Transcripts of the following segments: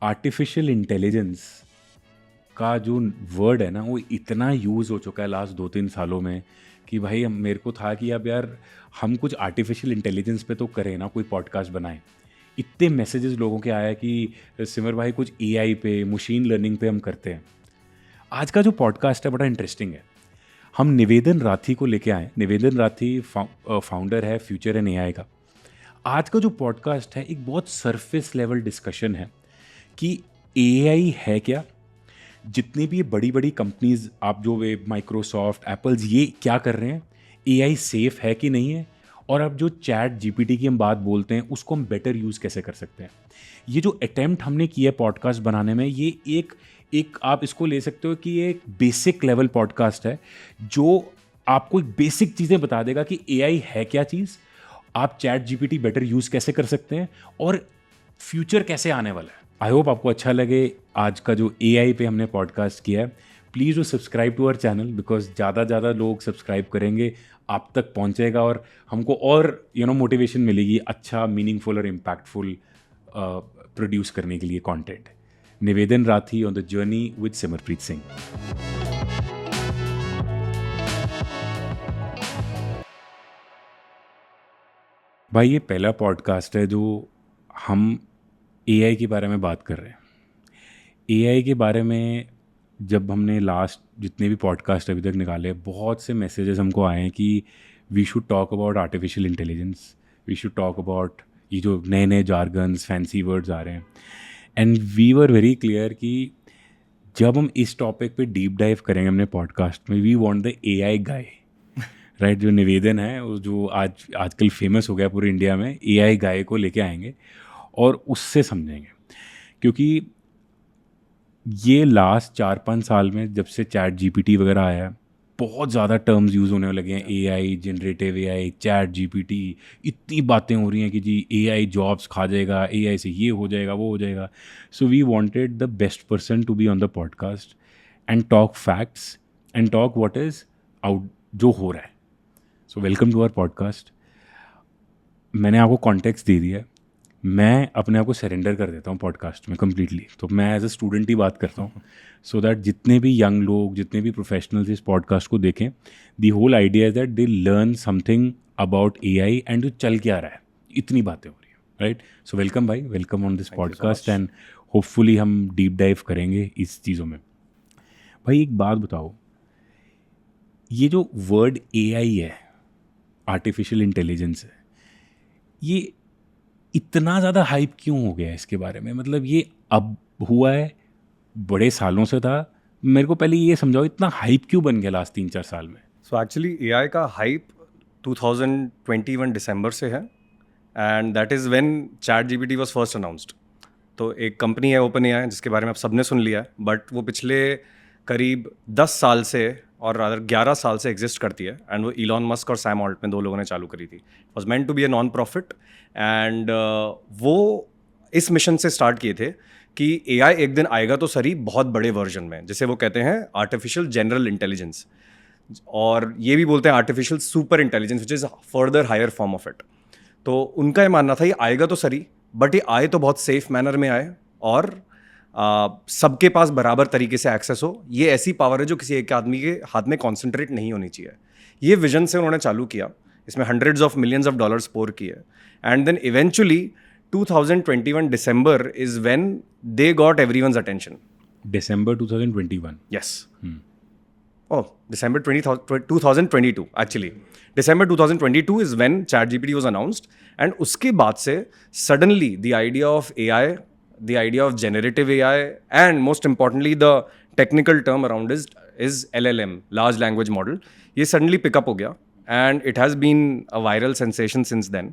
Artificial intelligence का जो word है ना वो इतना यूज़ हो चुका है लास्ट 2-3 सालों में कि भाई मेरे को था कि अब यार हम कुछ आर्टिफिशियल इंटेलिजेंस पे तो करें ना, कोई पॉडकास्ट बनाएं। इतने मैसेजेस लोगों के आया कि सिमर भाई कुछ एआई पे, मशीन लर्निंग पे हम करते हैं। आज का जो पॉडकास्ट है बड़ा इंटरेस्टिंग है। हम निवेदन राठी को लेके आए। निवेदन राठी फाउंडर है फ्यूचर एंड एआई का। आज का जो पॉडकास्ट है एक बहुत सरफेस लेवल डिस्कशन है कि एआई है क्या, जितनी भी बड़ी बड़ी कंपनीज आप जो वे माइक्रोसॉफ्ट, एप्पल्स, ये क्या कर रहे हैं, एआई सेफ है कि नहीं है, और अब जो चैट जीपीटी की हम बात बोलते हैं उसको हम बेटर यूज़ कैसे कर सकते हैं। ये जो अटेम्प्ट हमने किया है पॉडकास्ट बनाने में, ये एक एक आप इसको ले सकते हो कि ये एक बेसिक लेवल पॉडकास्ट है जो आपको एक बेसिक चीज़ें बता देगा कि एआई है क्या चीज़, आप चैट जीपीटी बेटर यूज़ कैसे कर सकते हैं, और फ्यूचर कैसे आने वाला है। आई होप आपको अच्छा लगे आज का जो एआई पे हमने पॉडकास्ट किया है। Please do subscribe to our channel, because ज़्यादा लोग सब्सक्राइब करेंगे आप तक पहुंचेगा और हमको और मोटिवेशन मिलेगी अच्छा, मीनिंगफुल और इम्पैक्टफुल प्रोड्यूस करने के लिए कंटेंट। निवेदन Rathi on the journey with Simarpreet Singh. भाई ये पहला पॉडकास्ट है जो हम एआई के बारे में बात कर रहे हैं। एआई के बारे में जब हमने लास्ट जितने भी पॉडकास्ट अभी तक निकाले, बहुत से मैसेजेस हमको आए हैं कि we should talk about artificial intelligence, we should talk about ये जो नए नए जार्गन्स, फैंसी वर्ड्स आ रहे हैं। And we were very clear कि जब हम इस टॉपिक पे डीप डाइव करेंगे हमने पॉडकास्ट में, we want the AI guy, right. जो निवेदन है वो जो आजकल फेमस हो गया पूरे इंडिया में, एआई गाय को लेके आएंगे और उससे समझेंगे। क्योंकि ये लास्ट 4-5 साल में जब से चैट जीपीटी वगैरह आया है, बहुत ज़्यादा टर्म्स यूज़ होने लगे हैं। AI, generative AI, chat GPT, इतनी बातें हो रही हैं कि जी एआई जॉब्स खा जाएगा, एआई से ये हो जाएगा, वो हो जाएगा। So we wanted the best person to be on the podcast and talk facts and talk what is out जो हो रहा है। So welcome to our podcast. मैंने आपको कॉन्टेक्स्ट दे दिया है। मैं अपने आप को सरेंडर कर देता हूँ पॉडकास्ट में कम्प्लीटली। तो मैं एज अ स्टूडेंट ही बात करता हूँ सो दैट जितने भी यंग लोग, जितने भी प्रोफेशनल्स इस पॉडकास्ट को देखें, the whole idea is that they learn something about AI and जो चल क्या रहा है। इतनी बातें हो रही हैं, राइट। सो वेलकम भाई, welcome on this podcast and hopefully हम डीप डाइव करेंगे इस चीज़ों में। भाई एक बात बताओ, ये जो वर्ड एआई है, आर्टिफिशियल इंटेलिजेंस है, ये इतना ज़्यादा हाइप क्यों हो गया है इसके बारे में? मतलब ये अब हुआ है, बड़े सालों से था। मेरे को पहले ये समझाओ इतना हाइप क्यों बन गया लास्ट 3-4 साल में? सो एक्चुअली एआई का हाइप 2021 दिसंबर से है and that is when chat GPT was first announced. तो एक कंपनी है ओपन एआई जिसके बारे में आप सबने सुन लिया है, बट वो पिछले करीब 10 साल से और रादर 11 साल से एग्जिस्ट करती है एंड वो इलॉन मस्क और सैम ऑल्टमैन दो लोगों ने चालू करी थी। It was meant to be a non profit and वो इस मिशन से स्टार्ट किए थे कि एआई एक दिन आएगा तो सही बहुत बड़े वर्जन में, जिसे वो कहते हैं आर्टिफिशियल जनरल इंटेलिजेंस, और ये भी बोलते हैं artificial super intelligence which is further higher form of it. तो उनका ये मानना था ये आएगा तो सही, बट ये आए तो बहुत सेफ मैनर में आए और सबके पास बराबर तरीके से एक्सेस हो। ये ऐसी पावर है जो किसी एक आदमी के हाथ में कॉन्सेंट्रेट नहीं होनी चाहिए। ये विजन से उन्होंने चालू किया, इसमें hundreds of millions of dollars pour किए and then eventually 2021 December is when they got everyone's attention. December 2021? Yes. Oh, December 2022 actually. December 2022 is when ChatGPT was announced, and उसके बाद से suddenly the idea of AI, the idea of generative AI, and most importantly the technical term around is LLM, large language model, ये suddenly pick up हो गया and it has been a viral sensation since then.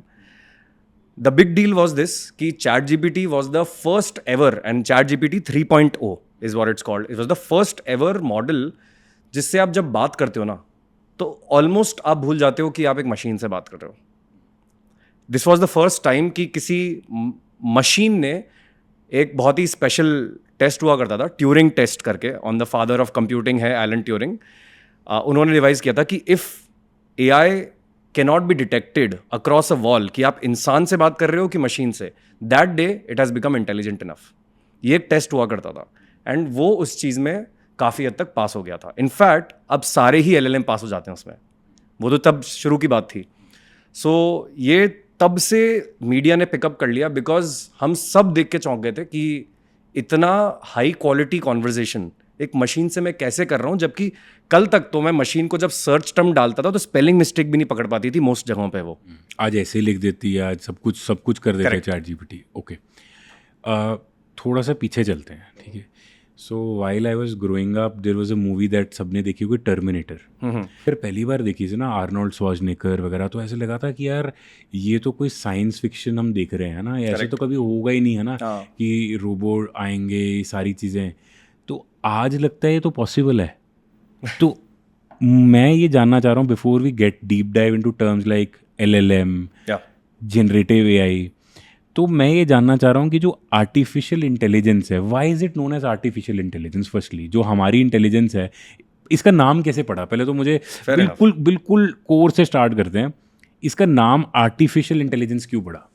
The big deal was this कि ChatGPT was the first ever, and ChatGPT 3.0 is what it's called. It was the first ever model जिससे आप जब बात करते हो ना तो almost आप भूल जाते हो कि आप एक मशीन से बात कर रहे हो। This was the first time कि किसी मशीन ने, एक बहुत ही स्पेशल टेस्ट हुआ करता था ट्यूरिंग टेस्ट करके, on the father of computing है एलन ट्यूरिंग, उन्होंने डिवाइस किया था कि if AI cannot be detected across a wall कि आप इंसान से बात कर रहे हो कि मशीन से, that day it has become intelligent enough. ये एक टेस्ट हुआ करता था एंड वो उस चीज़ में काफ़ी हद तक पास हो गया था. इनफैक्ट अब सारे ही LLM पास हो जाते हैं उसमें. वो तो तब शुरू की बात थी. सो ये तब से मीडिया ने पिकअप कर लिया बिकॉज हम सब देख के चौंक गए थे कि इतना हाई क्वालिटी कॉन्वर्जेशन एक मशीन से मैं कैसे कर रहा हूँ, जबकि कल तक तो मैं मशीन को जब सर्च टर्म डालता था तो स्पेलिंग मिस्टेक भी नहीं पकड़ पाती थी मोस्ट जगहों पे वो. आज ऐसे लिख देती है, आज सब कुछ कर देता है चैट जीपीटी. ओके, थोड़ा सा पीछे चलते हैं, ठीक है. So while I was growing up there was a movie that सबने देखी होगी, टर्मिनेटर. फिर पहली बार देखी थी ना आर्नोल्ड श्वार्ज़नेगर वगैरह, तो ऐसे लगा था कि यार ये तो कोई साइंस फिक्शन हम देख रहे हैं ना, ऐसे तो कभी होगा ही नहीं है ना कि रोबोट आएंगे सारी चीज़ें. तो आज लगता है ये तो पॉसिबल है. तो मैं ये जानना चाह रहा हूँ before we get deep dive into terms like LLM, generative AI, तो मैं ये जानना चाह रहा हूँ कि जो आर्टिफिशियल इंटेलिजेंस है, why is it known as artificial intelligence? Firstly जो हमारी इंटेलिजेंस है, इसका नाम कैसे पड़ा? पहले तो मुझे बिल्कुल कोर से स्टार्ट करते हैं. इसका नाम आर्टिफिशियल इंटेलिजेंस क्यों पड़ा?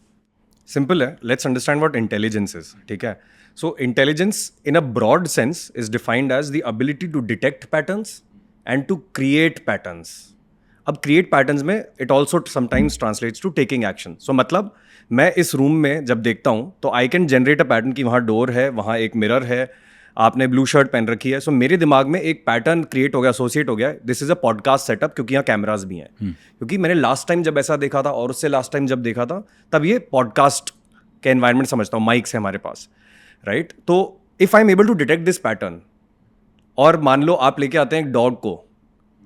सिंपल है. Let's understand what intelligence is. ठीक है. So intelligence in a broad sense is defined as the ability to detect patterns and to create patterns. अब क्रिएट पैटर्न्स में it also sometimes translates to taking action. So मतलब मैं इस room में जब देखता हूँ तो I can generate a pattern कि वहाँ डोर है, वहाँ एक मिरर है, आपने ब्लू शर्ट पहन रखी है. सो मेरे दिमाग में एक पैटर्न क्रिएट हो गया, एसोसिएट हो गया, this is a podcast setup, क्योंकि यहाँ कैमराज भी हैं. क्योंकि मैंने लास्ट टाइम जब ऐसा देखा था और उससे लास्ट टाइम जब देखा था तब ये पॉडकास्ट के एनवायरमेंट समझता हूँ, माइक्स है हमारे पास, राइट. तो if I am able to detect this pattern, और मान लो आप लेके आते हैं एक डॉग को,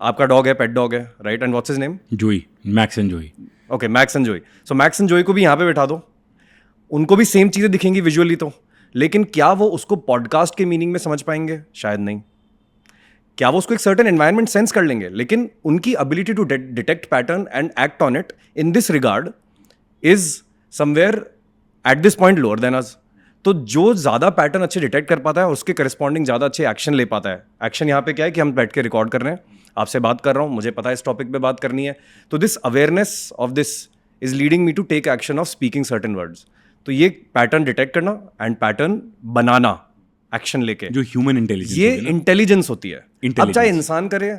आपका डॉग है, पेट डॉग है, right, and what's his name? जोई, मैक्स एंड जोई. ओके, मैक्स एंड जोई. सो मैक्स एंड जोई को भी यहाँ पे बैठा दो, उनको भी सेम चीज़ें दिखेंगी विजुअली तो, लेकिन क्या वो उसको पॉडकास्ट के मीनिंग में समझ पाएंगे? शायद नहीं. क्या वो उसको एक सर्टेन एनवायरनमेंट सेंस कर लेंगे? लेकिन उनकी ability to detect pattern and act on it in this regard is somewhere at this point lower than us. तो जो ज़्यादा पैटर्न अच्छे डिटेक्ट कर पाता है उसके करस्पॉन्डिंग ज़्यादा अच्छे एक्शन ले पाता है. एक्शन यहाँ पे क्या है कि हम बैठ के रिकॉर्ड कर रहे हैं, आपसे बात कर रहा हूँ, मुझे पता है इस टॉपिक पे बात करनी है, तो this awareness of this is leading me to take action of speaking certain words. तो ये पैटर्न डिटेक्ट करना एंड पैटर्न बनाना एक्शन लेके, जो ह्यूमन इंटेलिजेंस, ये इंटेलिजेंस होती है. अब चाहे इंसान करे,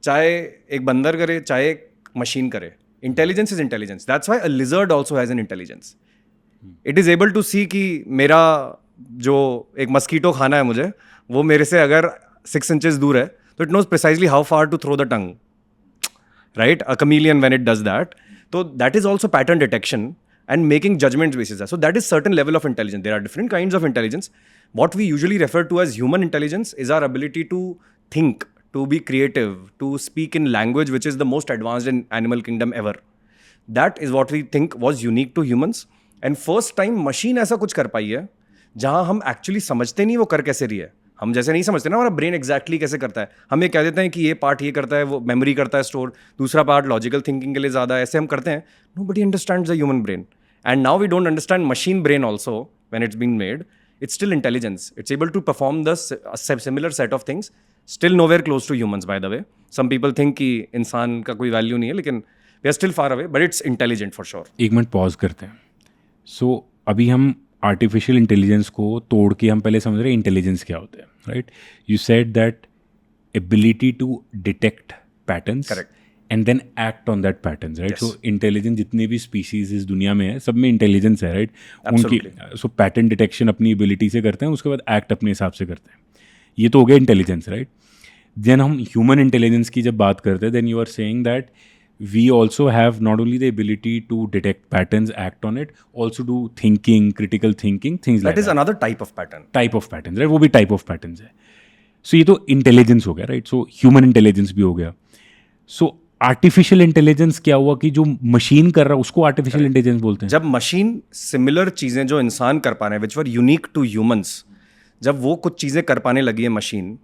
चाहे एक बंदर करे, चाहे एक मशीन करे, intelligence is intelligence. That's why a lizard also has an intelligence. It is able to see कि मेरा जो एक मस्कीटो खाना है मुझे, वो मेरे से अगर 6 इंचेस दूर है तो it knows precisely how far to throw the tongue, right. A chameleon when it does that. So that is also pattern detection and making judgments basis that. So that is certain level of intelligence. There are different kinds of intelligence. What we usually refer to as human intelligence is our ability to think, to be creative, to speak in language which is the most advanced in animal kingdom ever. That is what we think was unique to humans. And first time machine ऐसा कुछ कर पाई है जहाँ हम actually समझते नहीं वो कर कैसे रही है. हम जैसे नहीं समझते ना हमारा ब्रेन एग्जैक्टली कैसे करता है. हम ये कह देते हैं कि ये पार्ट ये करता है, वो मेमोरी करता है स्टोर, दूसरा पार्ट लॉजिकल थिंकिंग के लिए ज़्यादा है, ऐसे हम करते हैं. Nobody understands the human brain, and now we don't understand machine brain also when it's been made. It's still intelligence. It's able to perform the similar set of things, still nowhere close to humans. By the way, some people think कि इंसान का कोई value नहीं है, लेकिन we are still far away, but it's intelligent for sure. एक minute pause करते हैं. सो अभी हम आर्टिफिशियल इंटेलिजेंस को तोड़ के हम पहले समझ रहे हैं इंटेलिजेंस क्या होता है, right. You said that ability to detect patterns and then act on that patterns, right. So intelligence जितने भी स्पीशीज इस दुनिया में है, सब में इंटेलिजेंस है, राइट. उनकी सो पैटर्न डिटेक्शन अपनी एबिलिटी से करते हैं, उसके बाद एक्ट अपने हिसाब से करते हैं. ये तो हो गया इंटेलिजेंस, राइट. देन हम ह्यूमन इंटेलिजेंस की जब बात करते हैं, then you are saying that we also have not only the ability to detect patterns, act on it, also do thinking, critical thinking, things like that. That is another type of pattern. Type of patterns, right? वो भी type of patterns है. So ये तो intelligence हो गया, right? So human intelligence भी हो गया. So artificial intelligence क्या हुआ कि जो machine कर रहा है उसको artificial intelligence बोलते हैं. जब machine similar चीज़ें जो इंसान कर पा रहे हैं, which were unique to humans, जब वो कुछ चीज़ें कर पाने लगी है machine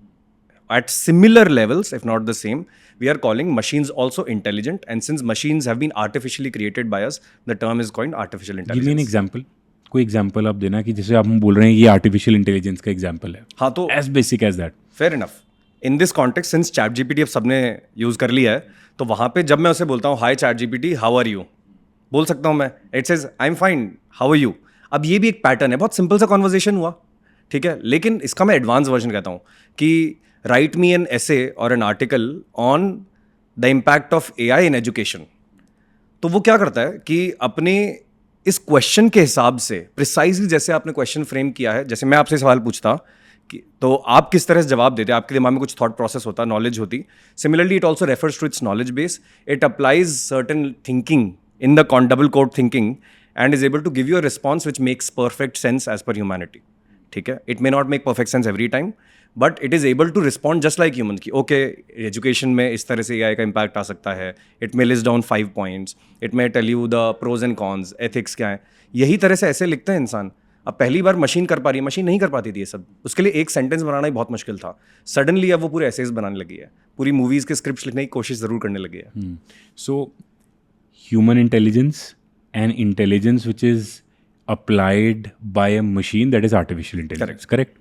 at similar levels, if not the same, we are calling machines also intelligent. And since machines have been artificially created by us, the term is coined artificial intelligence. Give me an example. कोई example आप देना कि जैसे आप हम बोल रहे हैं ये आर्टिफिशियल इंटेलिजेंस का एग्जाम्पल है. हाँ, तो as basic as that. Fair enough. In this context, since chat GPT अब सबने यूज़ कर लिया है, तो वहाँ पे जब मैं उसे बोलता हूँ hi chat GPT, how are you, बोल सकता हूँ मैं. It says I am fine, how are you. अब ये भी एक पैटर्न है, बहुत सिंपल सा कॉन्वर्जेशन हुआ. ठीक है, लेकिन इसका मैं एडवांस वर्जन कहता हूँ कि राइट मी एन एसे और an article on the impact of AI in education. तो वो क्या करता है कि अपने इस क्वेश्चन के हिसाब से प्रिसाइजली जैसे आपने क्वेश्चन फ्रेम किया है, जैसे मैं आपसे सवाल पूछता कि तो आप किस तरह से जवाब देते, आपके दिमाग में कुछ थॉट प्रोसेस होता, नॉलेज होती। Similarly it also refers to its knowledge base, it applies certain thinking in the double code thinking and is able to give you a response which makes perfect sense as per humanity. ठीक है, it may not make perfect sense every time, but it is able to respond just like human की okay education में इस तरह से AI का impact आ सकता है। It may list down 5 points, it may tell you the pros and cons, ethics क्या है। यही तरह से ऐसे लिखते हैं इंसान। अब पहली बार मशीन कर पा रही है, मशीन नहीं कर पाती थी ये सब, उसके लिए एक सेंटेंस बनाना ही बहुत मुश्किल था। सडनली अब वो पूरे एसेज बनाने लगी है, पूरी मूवीज़ के स्क्रिप्ट लिखने की कोशिश ज़रूर करने लगी है। So human intelligence and intelligence which is applied by a machine, that is artificial intelligence, correct.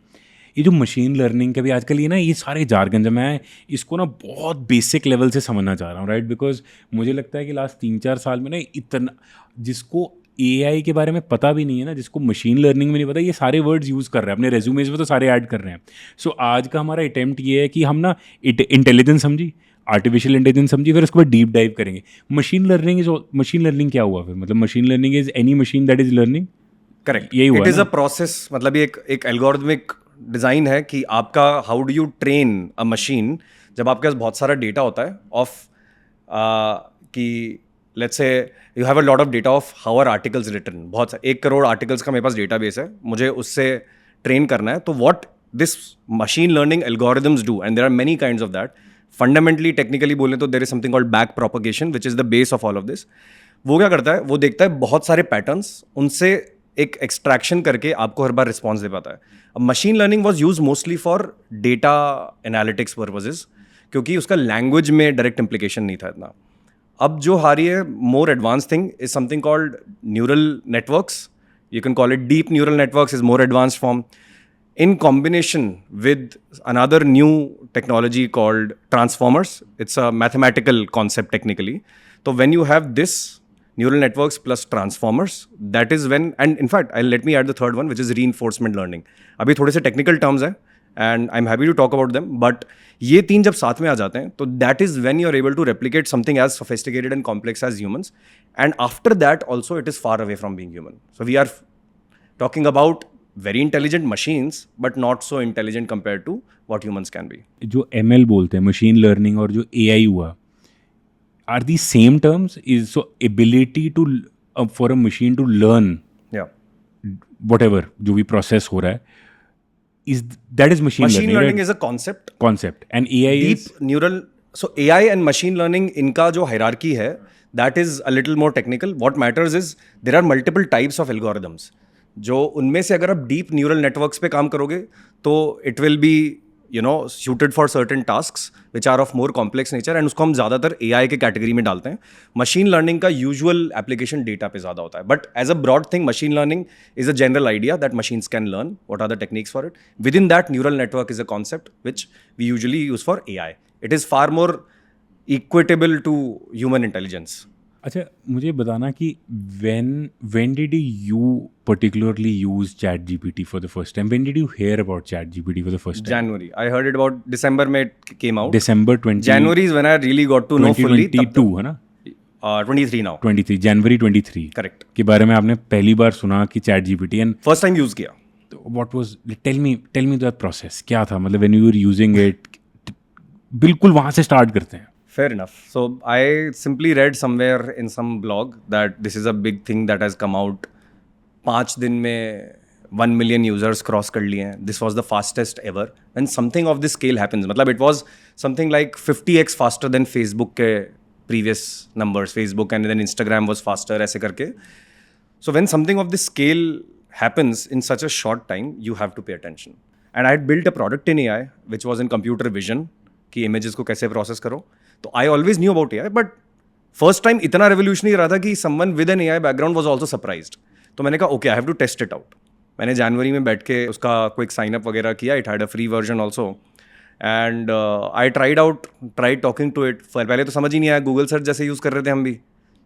ये जो मशीन लर्निंग का भी आजकल ये ना, ये सारे जार्गन जब मैं इसको ना बहुत बेसिक लेवल से समझना चाह रहा हूँ, राइट। बिकॉज मुझे लगता है कि लास्ट 3-4 साल में ना इतना, जिसको एआई के बारे में पता भी नहीं है ना, जिसको मशीन लर्निंग में नहीं पता, ये सारे वर्ड्स यूज़ कर रहे हैं अपने रेज्यूमेज में, तो सारे ऐड कर रहे हैं। सो आज का हमारा अटेम्प्ट ये है कि हम ना इंटेलिजेंस समझी, आर्टिफिशियल इंटेलिजेंस समझी, फिर उसके बाद डीप डाइव करेंगे। मशीन लर्निंग क्या हुआ फिर? मतलब machine learning is any machine that is learning, correct. यही हुआ इट इज़ ना? अ प्रोसेस, मतलब ये एक एल्गोरिथमिक डिज़ाइन है कि आपका how do you train a machine. जब आपके पास बहुत सारा डेटा होता है ऑफ कि let's say you have a lot of data of how are articles written, बहुत 1 करोड़ आर्टिकल्स का मेरे पास डेटा बेस है, मुझे उससे ट्रेन करना है। तो what this machine learning algorithms do, and there are many kinds of that. Fundamentally technically बोलें तो there is something called back propagation which is the base of all of this. वो क्या करता है, वो देखता है बहुत सारे पैटर्न्स, उनसे एक एक्सट्रैक्शन करके आपको हर बार रिस्पॉन्स दे पाता है। अब machine learning was use mostly for data analytics purposes, क्योंकि उसका लैंग्वेज में डायरेक्ट इम्प्लीकेशन नहीं था इतना। अब जो आ रही है more advance thing is something called neural networks, you can call it deep neural networks is more advanced form, in combination with another new technology called transformers. It's a mathematical concept technically. So when you have this neural networks plus transformers, that is when, and in fact let me add the third one, which is reinforcement learning. अभी थोड़े से technical terms हैं and I'm happy to talk about them, but ये 3 जब साथ में आ जाते हैं तो that is when you're able to replicate something as sophisticated and complex as humans, and after that also it is far away from being human. So we are talking about very intelligent machines but not so intelligent compared to what humans can be. जो ML बोलते हैं, machine learning, और जो AI हुआ, are the same terms? Is so ability to for a machine to learn Yeah. whatever जो भी process हो रहा है, is that is machine Machine learning right? is a concept. Concept, and AI Deep is neural. So AI and machine learning, इनका जो hierarchy है, that is a little more technical. What matters is there are multiple types of algorithms. जो उनमें से अगर आप deep neural networks पे काम करोगे तो it will be suited for certain tasks which are of more complex nature, and उसको हम ज़्यादातर AI के कैटेगरी में डालते हैं। मशीन लर्निंग का यूजुअल एप्लीकेशन डेटा पे ज़्यादा होता है, but as a broad thing machine learning is a general idea that machines can learn what are the techniques for it. Within that neural network is a concept which we usually use for AI. It is far more equitable to human intelligence. अच्छा, मुझे बताना कि when did you particularly use ChatGPT for the first time? When did you hear about ChatGPT for the first time? January. I heard it about December में it came out. December 20 January is when I really got to know fully. 2022 है ना? 23 now. 23 जनवरी 23 Correct. के बारे में आपने पहली बार सुना कि ChatGPT, and First time use किया. what was, tell me the process, क्या था? मतलब when you were using it, बिल्कुल वहाँ से स्टार्ट करते हैं। Fair enough. So I simply read somewhere in some blog that this is a big thing that has come out. 5 दिन में 1 million users क्रॉस कर लिए हैं. This was the fastest ever. And something of this scale happens. मतलब it was something like 50x faster than Facebook के previous numbers. Facebook and then Instagram was faster ऐसे करके. So when something of this scale happens in such a short time, you have to pay attention. And I had built a product in AI which was in computer vision कि images को कैसे process करो. तो I always knew about AI, but first time इतना revolutionary रहा था कि someone with an AI background was also surprised. तो मैंने कहा okay, I have to test it out. मैंने जनवरी में बैठ के उसका क्विक साइन अप वगैरह किया. It had a free version also, and I try talking to it. पहले तो समझ ही नहीं आया, गूगल सर्च जैसे यूज़ कर रहे थे हम भी.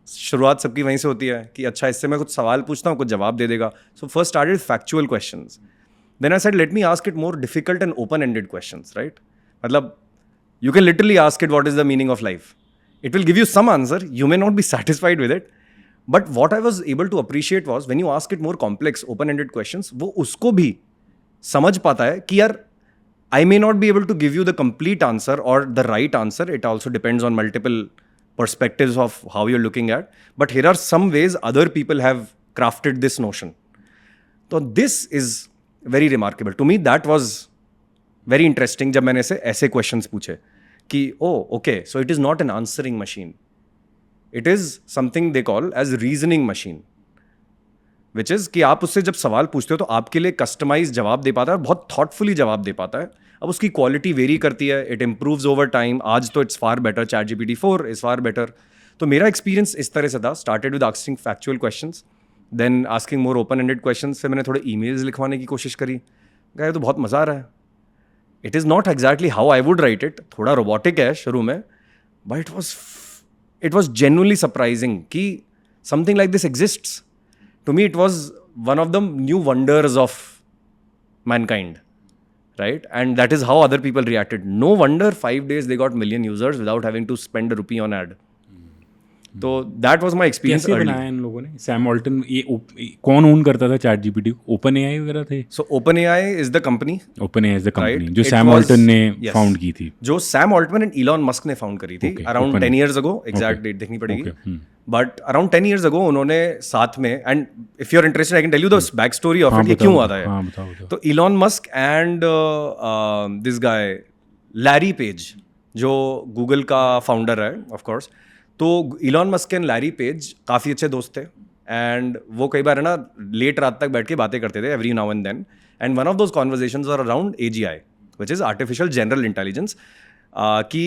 शुरुआत सबकी वहीं से होती है कि अच्छा इससे मैं कुछ सवाल पूछता हूँ, कुछ जवाब दे देगा. So first started factual questions, Then I said, let me ask it more difficult and open-ended questions, right? Matlab, you can literally ask it, what is the meaning of life? It will give you some answer. You may not be satisfied with it. But what I was able to appreciate was when you ask it more complex, open-ended questions, वो उसको भी समझ पाता है कि यार, I may not be able to give you the complete answer or the right answer. It also depends on multiple perspectives of how you're looking at. But here are some ways other people have crafted this notion. So this is very remarkable. To me, that was very interesting जब मैंने ऐसे questions पूछे कि okay, so it is not an answering machine. It is something they call as reasoning machine. Which is कि आप उससे जब सवाल पूछते हो तो आपके लिए कस्टमाइज जवाब दे पाता है, बहुत थॉटफुली जवाब दे पाता है. अब उसकी क्वालिटी वेरी करती है, इट इम्प्रूव्स ओवर टाइम. आज तो it's far better, ChatGPT 4 is far better. तो मेरा एक्सपीरियंस इस तरह से था. Started with asking factual questions, then asking more open ended questions. फिर मैंने थोड़े ईमेल्स लिखवाने की कोशिश करी. कहा तो बहुत मज़ा आ रहा है. It is not exactly how I would write it, थोड़ा रोबोटिक है शुरू में, but it was genuinely surprising कि something like this exists. To me, it was one of the new wonders of mankind, right? And that is how other people reacted. No wonder 5 days they got million users without having to spend a rupee on ad. तो that was my experience कैसे early. बनाया इन लोगों ने? Sam Alton, कौन own करता था chat GPT? Open AI वगैरह थे? So OpenAI is the company. OpenAI is the company Right. जो It सैम was- ऑल्टन ने yes. फाउंड की थी. जो Sam Altman and Elon Musk ने फाउंड करी थी Okay, around OpenAI. 10 years ago. Exact Okay. Date देखनी पड़ेगी. Okay, but around 10 years ago उन्होंने साथ में, and if you are interested I can tell you the back story of हाँ, it, ये बताओ, क्यों आता है. हाँ, बताओ. तो Elon Musk and this guy Larry page जो गूगल का फाउंडर है ऑफ कोर्स. तो Elon Musk and Larry page काफ़ी अच्छे दोस्त थे, एंड वो कई बार है ना लेट रात तक बैठ के बातें करते थे every now and then. And one of those conversations are around AGI, which is artificial general intelligence. कि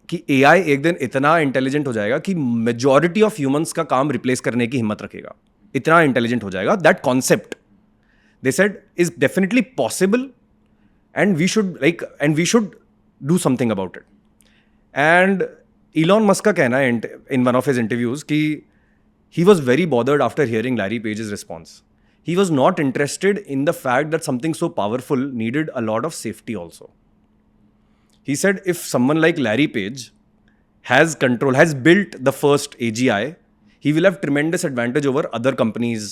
AI एक दिन इतना इंटेलिजेंट हो जाएगा कि मेजॉरिटी ऑफ ह्यूमंस का काम रिप्लेस करने की हिम्मत रखेगा. इतना इंटेलिजेंट हो जाएगा. That concept they said is definitely possible, and we should do something about it. And Elon Musk का कहना है in one of his interviews कि he was very bothered after hearing Larry Page's response. He was not interested in the fact that something so powerful needed a lot of safety also. He said if someone like Larry Page has built the first AGI, he will have tremendous advantage over other companies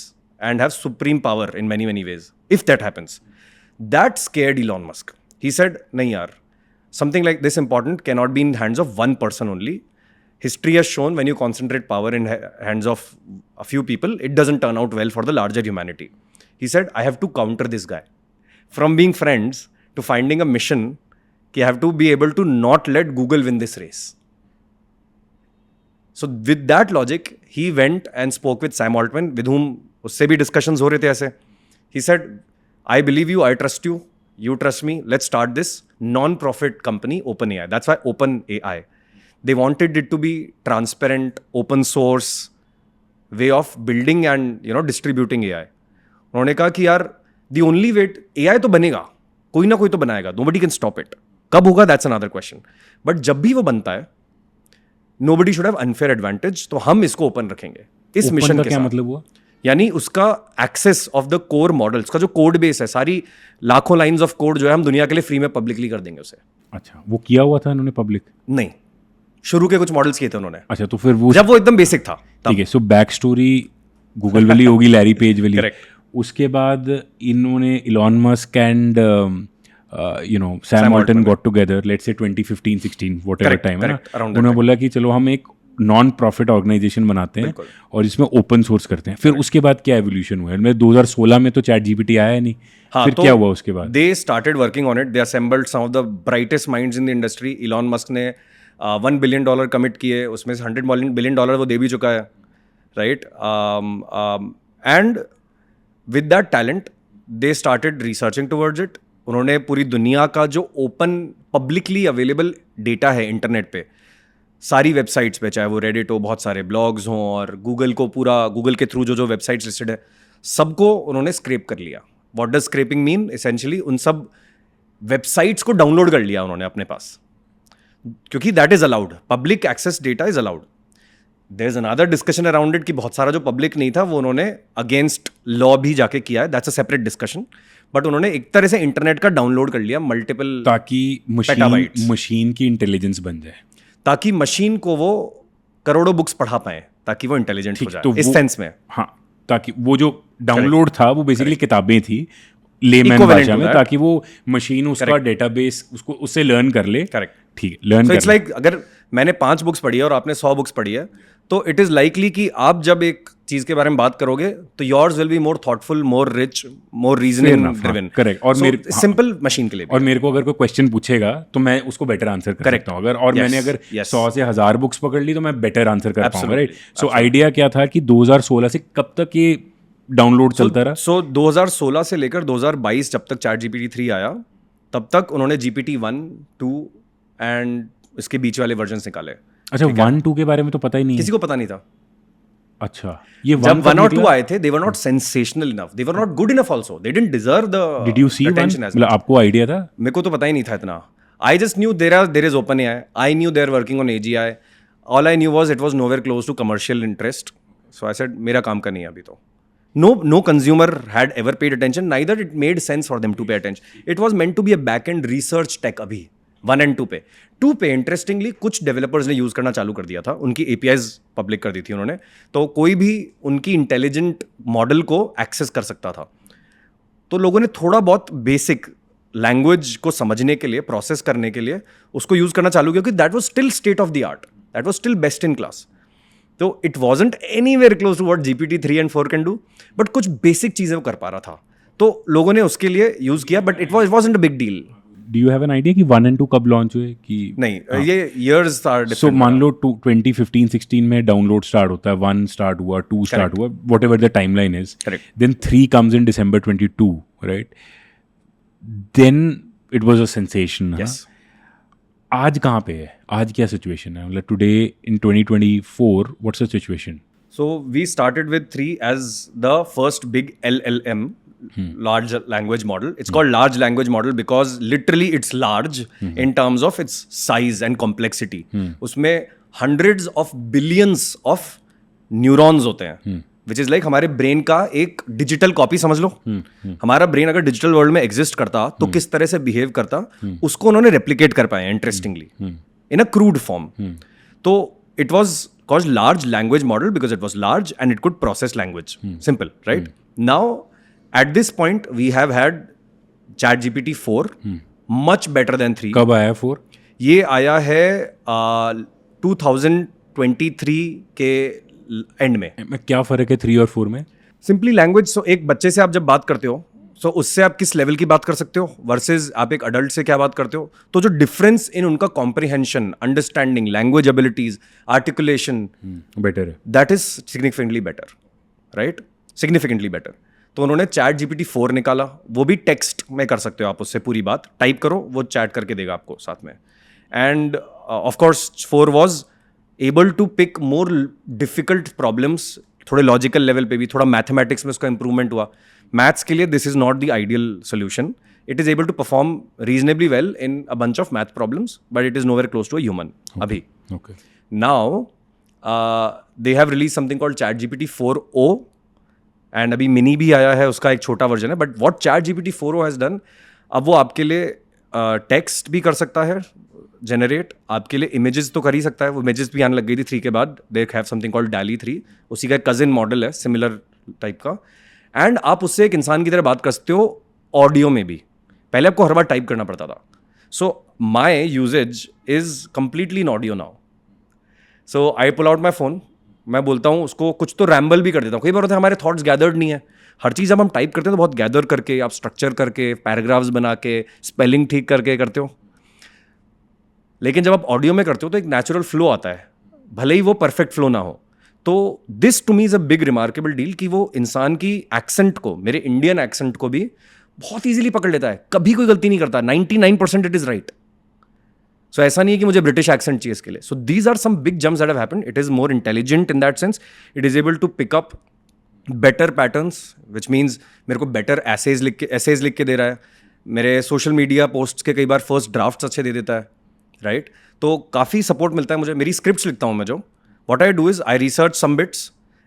and have supreme power in many, many ways, if that happens. That scared Elon Musk. He said, nahi yaar, something like this important cannot be in hands of one person only. History has shown when you concentrate power in hands of a few people, it doesn't turn out well for the larger humanity. He said, I have to counter this guy. From being friends to finding a mission, I have to be able to not let Google win this race. So with that logic, he went and spoke with Sam Altman, with whom उससे भी discussions हो रहे थे ऐसे. He said, I believe you, I trust you, you trust me, let's start this non-profit company, OpenAI. That's why OpenAI. They wanted it to be transparent, open source way of building and distributing AI. उन्होंने कहा कि यार the only way, AI तो बनेगा, कोई ना कोई तो बनाएगा, nobody can stop it. कब होगा that's another question. But जब भी वो बनता है, nobody should have unfair advantage, तो हम इसको ओपन रखेंगे इस मिशन के साथ. क्या मतलब हुआ? यानी उसका access of the core models का जो कोड बेस है, सारी लाखों लाइंस ऑफ कोड जो है हम दुनिया के लिए फ्री में पब्लिकली कर देंगे उसे. अच्छा, वो किया हुआ था इन्होंने पब्लिक? नहीं, शुरू के कुछ मॉडल्स किए थे उन्होंने. अच्छा, तो फिर वो जब वो एकदम बेसिक था तब. ठीक है. सो बैक स्टोरी गूगल वाली होगी, लैरी पेज वाली. Correct. उसके बाद इन्होंने Elon Musk and Sam Alton got together, let's say 2015-16 whatever Correct, time है ना. correct, around that उन्होंने बोला कि चलो हम एक नॉन प्रॉफिट ऑर्गेनाइजेशन बनाते हैं बिल्कुल. और इसमें ओपन सोर्स करते हैं. फिर उसके बाद क्या एवोल्यूशन हुआ? मैं 2016 में तो चैट जीपीटी आया नहीं. फिर क्या हुआ उसके बाद? They started working on it. They assembled some of the brightest minds in the industry. Elon Musk ने $1 billion कमिट किए, उसमें से $100 billion वो दे भी चुका है, right. And with that talent they started researching towards it. उन्होंने पूरी दुनिया का जो ओपन पब्लिकली अवेलेबल डेटा है इंटरनेट पे, सारी वेबसाइट्स पे, चाहे वो रेडिट हो, बहुत सारे ब्लॉग्स हों, और गूगल को पूरा गूगल के थ्रू जो वेबसाइट्स लिस्टेड है, सबको उन्होंने स्क्रैप कर लिया. What does scraping mean? Essentially उन सब वेबसाइट्स को डाउनलोड कर लिया उन्होंने अपने पास, क्योंकि that is allowed. Public access data is allowed. There is another discussion around it कि बहुत सारा जो पब्लिक नहीं था वो उन्होंने अगेंस्ट लॉ भी जाके किया है, that's a separate discussion. But उन्होंने एक तरह से इंटरनेट का डाउनलोड कर लिया मल्टीपल, ताकि Petabytes. मशीन की इंटेलिजेंस बन जाए. ताकि मशीन को वो करोड़ों बुक्स पढ़ा पाए, ताकि वो इंटेलिजेंट हो ठीक, जाए तो इस वो- सेंस में. हाँ, ताकि वो जो डाउनलोड था वो बेसिकली किताबें थी लेमैन Equivalent भाषा to में, that. ताकि वो मशीन उसका डेटाबेस उसको उससे लर्न कर ले. करेक्ट. ठीक है, लर्न सो कर इट्स लाइक अगर मैंने 5 बुक्स पढ़ी है और आपने 100 बुक्स पढ़ी है, तो इट इज लाइकली कि आप जब एक चीज के बारे में बात करोगे तो yours will be more thoughtful, more rich, more reasoning driven. Correct. और मेरे सिंपल मशीन के लिए भी. और मेरे को अगर कोई क्वेश्चन पूछेगा तो मैं उसको बेटर आंसर कर Correct. सकता हूँ. अगर और Yes. मैंने अगर Yes. 100 से 1000 बुक्स पकड़ ली तो मैं बेटर आंसर कर पाऊंगा. राइट. Absolutely. सो आइडिया क्या था कि 2016 से कब तक ये डाउनलोड चलता रहा? सो 2016 से लेकर 2022 जब तक चैट GPT 3 आया, तब तक उन्होंने GPT 1, 2 एंड इसके बीच वाले वर्जन निकाले. अच्छा, 1-2 के बारे में तो पता ही नहीं है. किसी को पता नहीं था. अच्छा, ये जब 1 कब और 2 निकला? आए थे, they were not sensational enough, they were not good enough also, they didn't deserve the Did you see one? attention as मतलब आपको आइडिया था? मेरे को तो पता ही नहीं था इतना. I just knew there is OpenAI. I knew they're working on AGI. All I knew was it was nowhere close to commercial interest. So I said, मेरा काम का नहीं है अभी तो. No consumer had ever paid attention. Neither it made sense for them to pay attention. It was meant to be a back-end research tech अभी 1 and 2 पे. 2 पे इंटरेस्टिंगली कुछ डेवलपर्स ने यूज़ करना चालू कर दिया था. उनकी APIs पब्लिक कर दी थी उन्होंने. तो कोई भी उनकी इंटेलिजेंट मॉडल को एक्सेस कर सकता था. तो लोगों ने थोड़ा बहुत बेसिक लैंग्वेज को समझने के लिए, प्रोसेस करने के लिए उसको यूज़ करना चालू किया, क्योंकि that was still state of the art, that was still best in class. तो it wasn't anywhere close to what GPT 3 and 4 can do, but कुछ बेसिक चीज़ें वो कर पा रहा था. तो लोगों ने उसके लिए यूज़ किया, but it wasn't a big deal. Do you have an idea कि 1 and 2 कब लॉन्च हुए? कि नहीं, ये ईयर्स आर सो डिफरेंट. मान लो 2015-16 में डाउनलोड स्टार्ट होता है, 1 स्टार्ट हुआ, 2 स्टार्ट हुआ, whatever the timeline is. Correct. Then 3 comes in December 22, राइट? Then it was a sensation. Yes. आज कहाँ पे है? आज क्या सिचुएशन है? मतलब today in 2024 what's the situation? So we started with 3 as the first big LLM, large language model. It's called large language model because literally it's large in terms of its size and complexity. उसमें hundreds of billions of neurons होते हैं, which is like हमारे brain का एक digital copy समझ लो. हमारा brain अगर digital world में एग्जिस्ट करता तो किस तरह से बिहेव करता, उसको उन्होंने रेप्लिकेट कर पाए interestingly in a crude form. So it was called large language model because it was large and it could process language. Simple, right? Now, at this point, we have had ChatGPT 4, much better than 3. कब आया 4? ये आया है 2023 के and में. क्या फ़र्क है 3 और 4 में? Simply language. सो एक बच्चे से आप जब बात करते हो, सो उससे आप किस लेवल की बात कर सकते हो वर्सेस आप एक अडल्ट से क्या बात करते हो. तो जो डिफरेंस इन उनका comprehension, understanding, language abilities, articulation, better है. That is significantly better, right? Significantly better. तो उन्होंने चैट GPT 4 निकाला. वो भी टेक्स्ट में कर सकते हो आप उससे पूरी बात टाइप करो, वो चैट करके देगा आपको साथ में. And of course 4 was able to pick more difficult problems, थोड़े लॉजिकल लेवल पे भी, थोड़ा मैथमेटिक्स में उसका इंप्रूवमेंट हुआ. मैथ्स के लिए this is not the ideal solution. It is able to perform reasonably well in a bunch of math problems, but it is nowhere close to a human अभी. Okay. Now, they have released something called ChatGPT 4o, and अभी mini भी आया है, उसका एक छोटा version है. But what ChatGPT 4o has done, अब वो आपके लिए टेक्स्ट भी कर सकता है जनरेट, आपके लिए इमेजेस तो कर ही सकता है. वो इमेजेस भी आने लग गई थी 3 के बाद. They have something called DALL-E 3, उसी का कजिन मॉडल है सिमिलर टाइप का. एंड आप उससे एक इंसान की तरह बात कर सकते हो ऑडियो में भी. पहले आपको हर बार टाइप करना पड़ता था. So my usage is completely in audio now. So I pull out my phone, मैं बोलता हूँ उसको, कुछ तो रैम्बल भी कर देता हूँ. कई बार होता है हमारे थॉट्स गैदर्ड नहीं है. हर चीज़ जब हम टाइप करते हैं तो बहुत गैदर करके, आप स्ट्रक्चर करके, पैराग्राफ्स बना के, स्पेलिंग ठीक करके करते हो. लेकिन जब आप ऑडियो में करते हो तो एक नेचुरल फ्लो आता है, भले ही वो परफेक्ट फ्लो ना हो. तो this to me is a big remarkable deal कि वो इंसान की एक्सेंट को, मेरे इंडियन एक्सेंट को भी बहुत ईजिली पकड़ लेता है, कभी कोई गलती नहीं करता. 99% इट इज़ राइट. सो ऐसा नहीं है कि मुझे ब्रिटिश एक्सेंट चाहिए इसके लिए. So these are some big jumps that have happened. It is more intelligent in that sense. It is able to pick up better patterns, which means मेरे को बेटर एसेज लिख के दे रहा है. मेरे सोशल मीडिया पोस्ट्स के कई बार first drafts अच्छे दे देता है, राइट? तो काफ़ी सपोर्ट मिलता है मुझे. मेरी स्क्रिप्ट्स लिखता हूँ मैं जो, What I do is I research some bits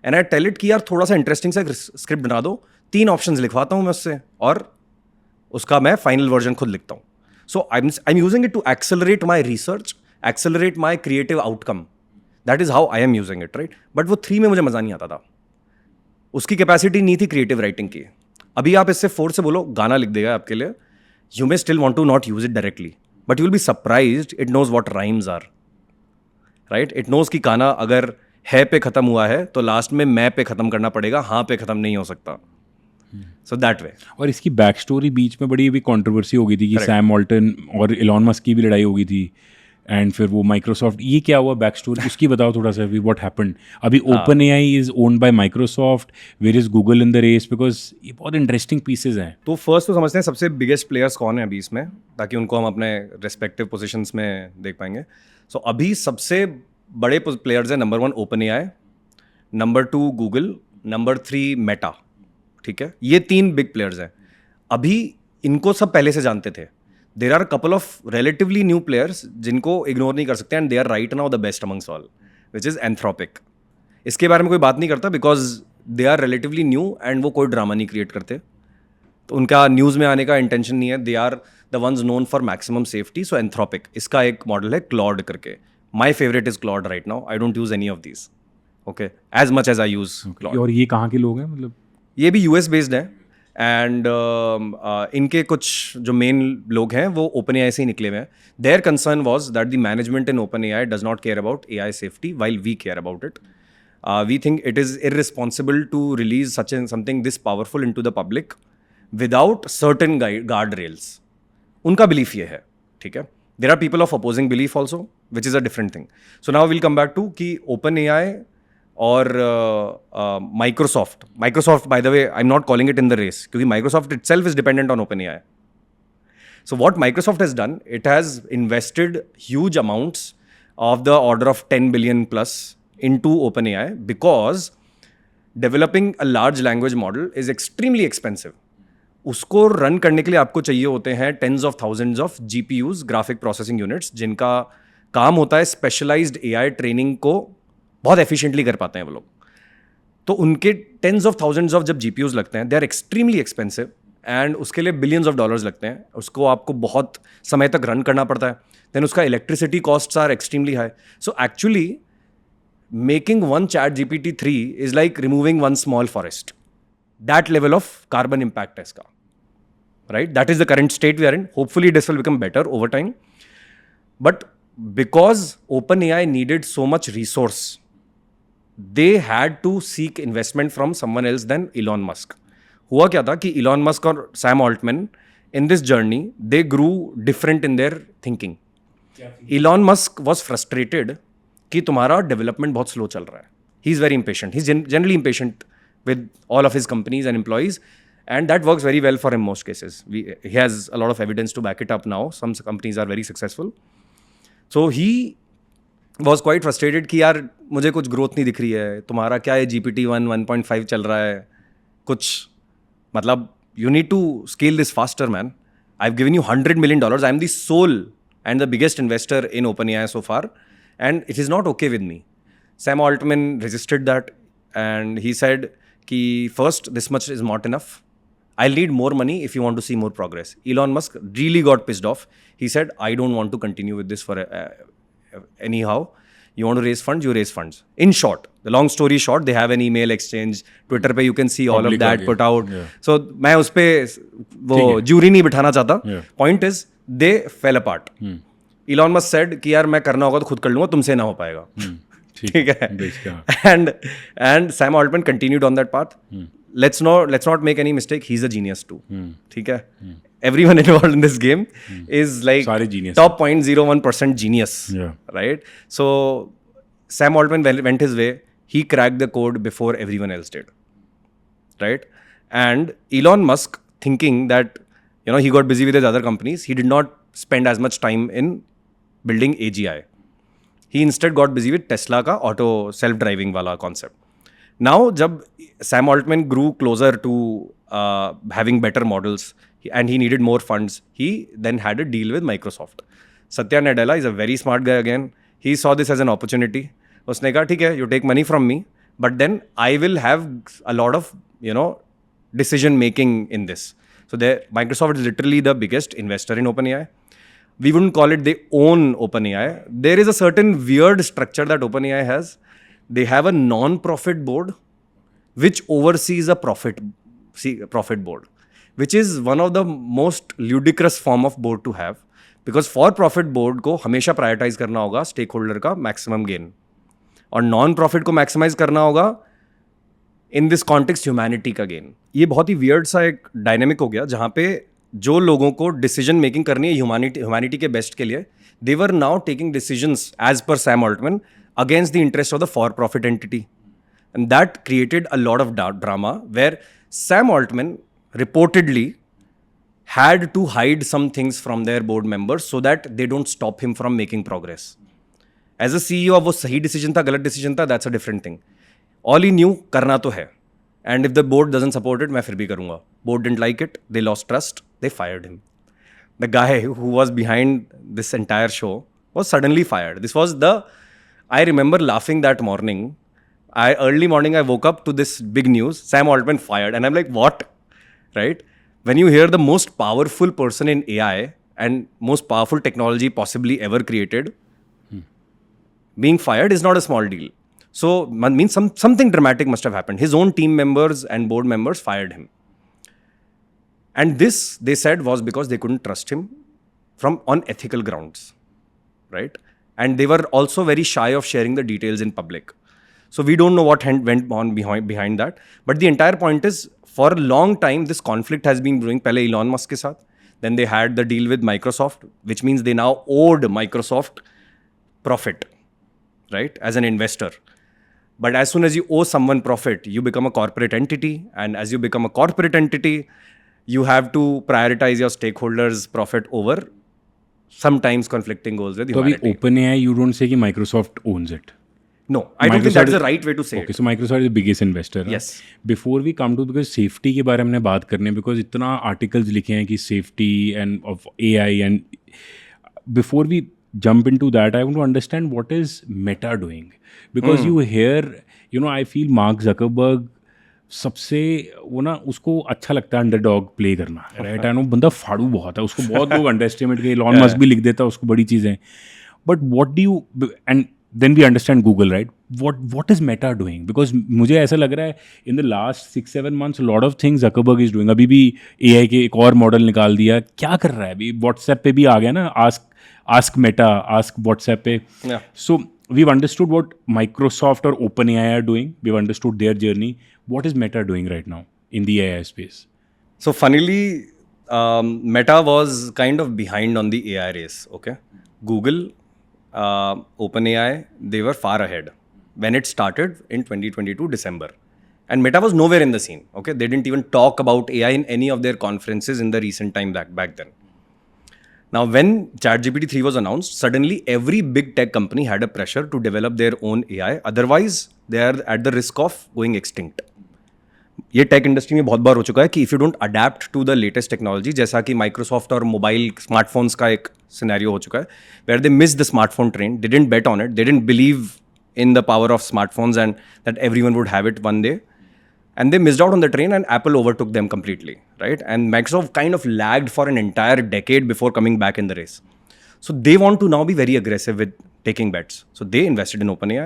and I tell it कि यार थोड़ा सा इंटरेस्टिंग सा स्क्रिप्ट बना दो, 3 ऑप्शंस लिखवाता हूँ मैं उससे और उसका मैं फाइनल वर्जन खुद लिखता हूँ. So I'm using it to accelerate my research, accelerate my creative outcome. That is how I am using it, right? But वो 3 में मुझे मज़ा नहीं आता था. उसकी कैपेसिटी नहीं थी क्रिएटिव राइटिंग की. अभी आप इससे 4 से बोलो गाना लिख देगा आपके लिए. You may still want to not use it directly, but you will be surprised it knows what rhymes are. Right? It knows कि गाना अगर है पे खत्म हुआ है तो लास्ट में मैं पे खत्म करना पड़ेगा, हाँ पे खत्म नहीं हो सकता. So that way. और इसकी बैक स्टोरी बीच में बड़ी अभी कंट्रोवर्सी हो गई थी कि सैम ऑल्टन और इलॉन मस्क की भी लड़ाई हो गई थी एंड फिर वो माइक्रोसॉफ्ट, ये क्या हुआ बैक स्टोरी उसकी बताओ थोड़ा सा. अभी व्हाट हैपेंड? अभी OpenAI is owned by Microsoft, where is Google in the race? Because ये बहुत इंटरेस्टिंग पीसेज हैं. तो फर्स्ट तो समझते हैं सबसे बिगेस्ट प्लेयर्स कौन है अभी इसमें, ताकि उनको हम अपने रेस्पेक्टिव पोजीशंस में देख पाएंगे. सो अभी सबसे बड़े प्लेयर्स हैं. Number 1 open AI, number 2 Google, number 3 Meta. ठीक है, ये 3 बिग प्लेयर्स हैं. अभी इनको सब पहले से जानते थे. There are couple of relatively new players जिनको इग्नोर नहीं कर सकते and they are right now the best amongst all, which is Anthropic. इसके बारे में कोई बात नहीं करता because they are relatively new and वो कोई ड्रामा नहीं क्रिएट करते. तो उनका न्यूज़ में आने का इंटेंशन नहीं है. They are the ones known for maximum safety. So Anthropic, इसका एक मॉडल है क्लॉड करके. My favourite is Claude right now. I don't use any of these, okay, as much as I use Claude. और ये कहाँ के लोग हैं? मतलब ये भी यूएस बेस्ड है एंड इनके कुछ जो मेन लोग हैं वो ओपन एआई से ही निकले हुए हैं. Their concern was that the management in OpenAI does not care about AI safety while we care about it. We think it is irresponsible to release such and something this powerful into the public without certain guardrails. उनका belief ये है. ठीक है, there are people of opposing belief also which is a different thing. So now will come back to कि open AI और Microsoft by the way I am not calling it in the race क्योंकि Microsoft itself is dependent on open AI. So what Microsoft has done, it has invested huge amounts of the order of 10 billion plus into OpenAI because developing a large language model is extremely expensive. उसको run करने के लिए आपको चाहिए होते हैं tens of thousands of GPUs, graphic processing units, जिनका काम होता है स्पेशलाइज्ड AI ट्रेनिंग को बहुत एफिशिएंटली कर पाते हैं वो लोग. तो उनके टेंस ऑफ थाउजेंड्स ऑफ जब GPUs लगते हैं, they are extremely expensive and उसके लिए बिलियंस ऑफ डॉलर्स लगते हैं. उसको आपको बहुत समय तक रन करना पड़ता है. देन उसका electricity costs are extremely high. So actually making one ChatGPT 3 is like removing one small forest. That level of carbon impact है इसका, राइट? That is the current state we are in. Hopefully this will become better over time. But because OpenAI needed so much resource, they had to seek investment from someone else than Elon Musk. हुआ क्या था कि Elon Musk और Sam Altman in this journey, they grew different in their thinking. Elon Musk was frustrated कि तुम्हारा development बहुत slow चल रहा है. He is very impatient. He's generally impatient with all of his companies and employees, and that works very well for him most cases. He has a lot of evidence to back it up now. Some companies are very successful. So he was quite frustrated कि यार मुझे कुछ growth नहीं दिख रही है. तुम्हारा क्या है GPT-1 1.5 चल रहा है कुछ, मतलब you need to scale this faster man. I have given you $100 million. I am the sole and the biggest investor in OpenAI so far and it is not okay with me. Sam Altman resisted that and he said कि first this much is not enough. I'll need more money if you want to see more progress. Elon Musk really got pissed off. He said I don't want to continue with this for anyhow. You want to raise funds, you raise funds. In short, the long story short, they have an email exchange. Twitter पे you can see all of that put out. Yeah. So मैं उस पे वो jury नहीं बिठाना चाहता. Yeah. Point is they fell apart. Elon Musk said कि यार मैं करना होगा तो खुद कर लूँगा, तुमसे ना हो पाएगा. ठीक है. And Sam Altman continued on that path. Let's not make any mistake. He's a genius too. ठीक है. Everyone involved in this game is like top 0.01% genius. Yeah. Right? So Sam Altman went his way. He cracked the code before everyone else did. Right? And Elon Musk, thinking that he got busy with his other companies, he did not spend as much time in building AGI. He instead got busy with Tesla का auto self-driving वाला concept. Now, जब Sam Altman grew closer to having better models and he needed more funds, he then had a deal with Microsoft. Satya Nadella is a very smart guy again. He saw this as an opportunity. उसने कहा ठीक है, you take money from me, but then I will have a lot of decision making in this. So Microsoft is literally the biggest investor in OpenAI. We wouldn't call it they own OpenAI. There is a certain weird structure that OpenAI has. They have a non-profit board which oversees a profit board, which is one of the most ludicrous form of board to have, because for profit board को हमेशा prioritize करना होगा stakeholder का maximum gain, और non-profit को maximize करना होगा इन this context humanity का गेन. ये बहुत ही वियर्ड सा एक डायनेमिक हो गया जहाँ पे जो लोगों को डिसीजन मेकिंग करनी है ह्यूमैनिटी के बेस्ट के लिए, they were now taking decisions as per Sam Altman against the interest of the for profit entity, and that created a lot of drama where Sam Altman reportedly had to hide some things from their board members so that they don't stop him from making progress. As a CEO, अब वो सही decision था गलत decision था, that's a different thing. All he knew करना तो है, and if the board doesn't support it, मैं फिर भी करूँगा. Board didn't like it, they lost trust, they fired him. The guy who was behind this entire show was suddenly fired. This was I remember laughing that morning. Early morning, I woke up to this big news, Sam Altman fired, and I'm like, what? Right? When you hear the most powerful person in AI and most powerful technology possibly ever created, being fired is not a small deal. So, means something dramatic must have happened. His own team members and board members fired him. And this, they said, was because they couldn't trust him on ethical grounds, right? And they were also very shy of sharing the details in public. So we don't know what went on behind that. But the entire point is, for a long time, this conflict has been brewing. Pehle Elon Musk ke saath. Then they had the deal with Microsoft, which means they now owed Microsoft profit, right, as an investor. But as soon as you owe someone profit, you become a corporate entity. And as you become a corporate entity, you have to prioritize your stakeholders' profit over sometimes conflicting goals with humanity. So, OpenAI, you don't say that Microsoft owns it. No, I don't think that's the right way to say it. Okay, so Microsoft is the biggest investor. Yes. Before we come to, because safety के बारे में हमने बात करने, because इतना articles लिखे हैं कि safety and of AI, and before we jump into that, I want to understand what is Meta doing, because you hear, I feel Mark Zuckerberg सबसे वो ना उसको अच्छा लगता है अंडरडॉग प्ले करना, राइट? एंड वो बंदा फाड़ू बहुत है, उसको बहुत लोग अंडर एस्टिमेट के एलॉन मस्क भी लिख देता है उसको बड़ी चीज़ें. But what do you, and then we understand Google, right? What is Meta doing? Because मुझे ऐसा लग रहा है in the last 6-7 months lot of things Zuckerberg is doing. अभी भी AI के एक और मॉडल निकाल दिया, क्या कर रहा है अभी? व्हाट्सएप पे भी आ गया ना, आस्क मेटा, आस्क व्हाट्सएप पे. सो we've understood what Microsoft or OpenAI are doing. We've understood their journey. What is Meta doing right now in the AI space? So funnily, Meta was kind of behind on the AI race. Okay, Google, OpenAI, they were far ahead when it started in 2022 December, and Meta was nowhere in the scene. Okay, they didn't even talk about AI in any of their conferences in the recent time back then. Now, when ChatGPT 3 was announced, suddenly every big tech company had a pressure to develop their own AI. Otherwise, they are at the risk of going extinct. ये tech industry में बहुत बार हो चुका है कि if you don't adapt to the latest technology, जैसा कि माइक्रोसॉफ्ट और मोबाइल स्मार्टफोन्स का एक सिनेरियो हो चुका है, where they miss the smartphone trend, they didn't bet on it, they didn't believe in the power of smartphones and that everyone would have it one day. And they missed out on the train, and Apple overtook them completely, right? And Microsoft kind of lagged for an entire decade before coming back in the race. So they want to now be very aggressive with taking bets. So they invested in OpenAI.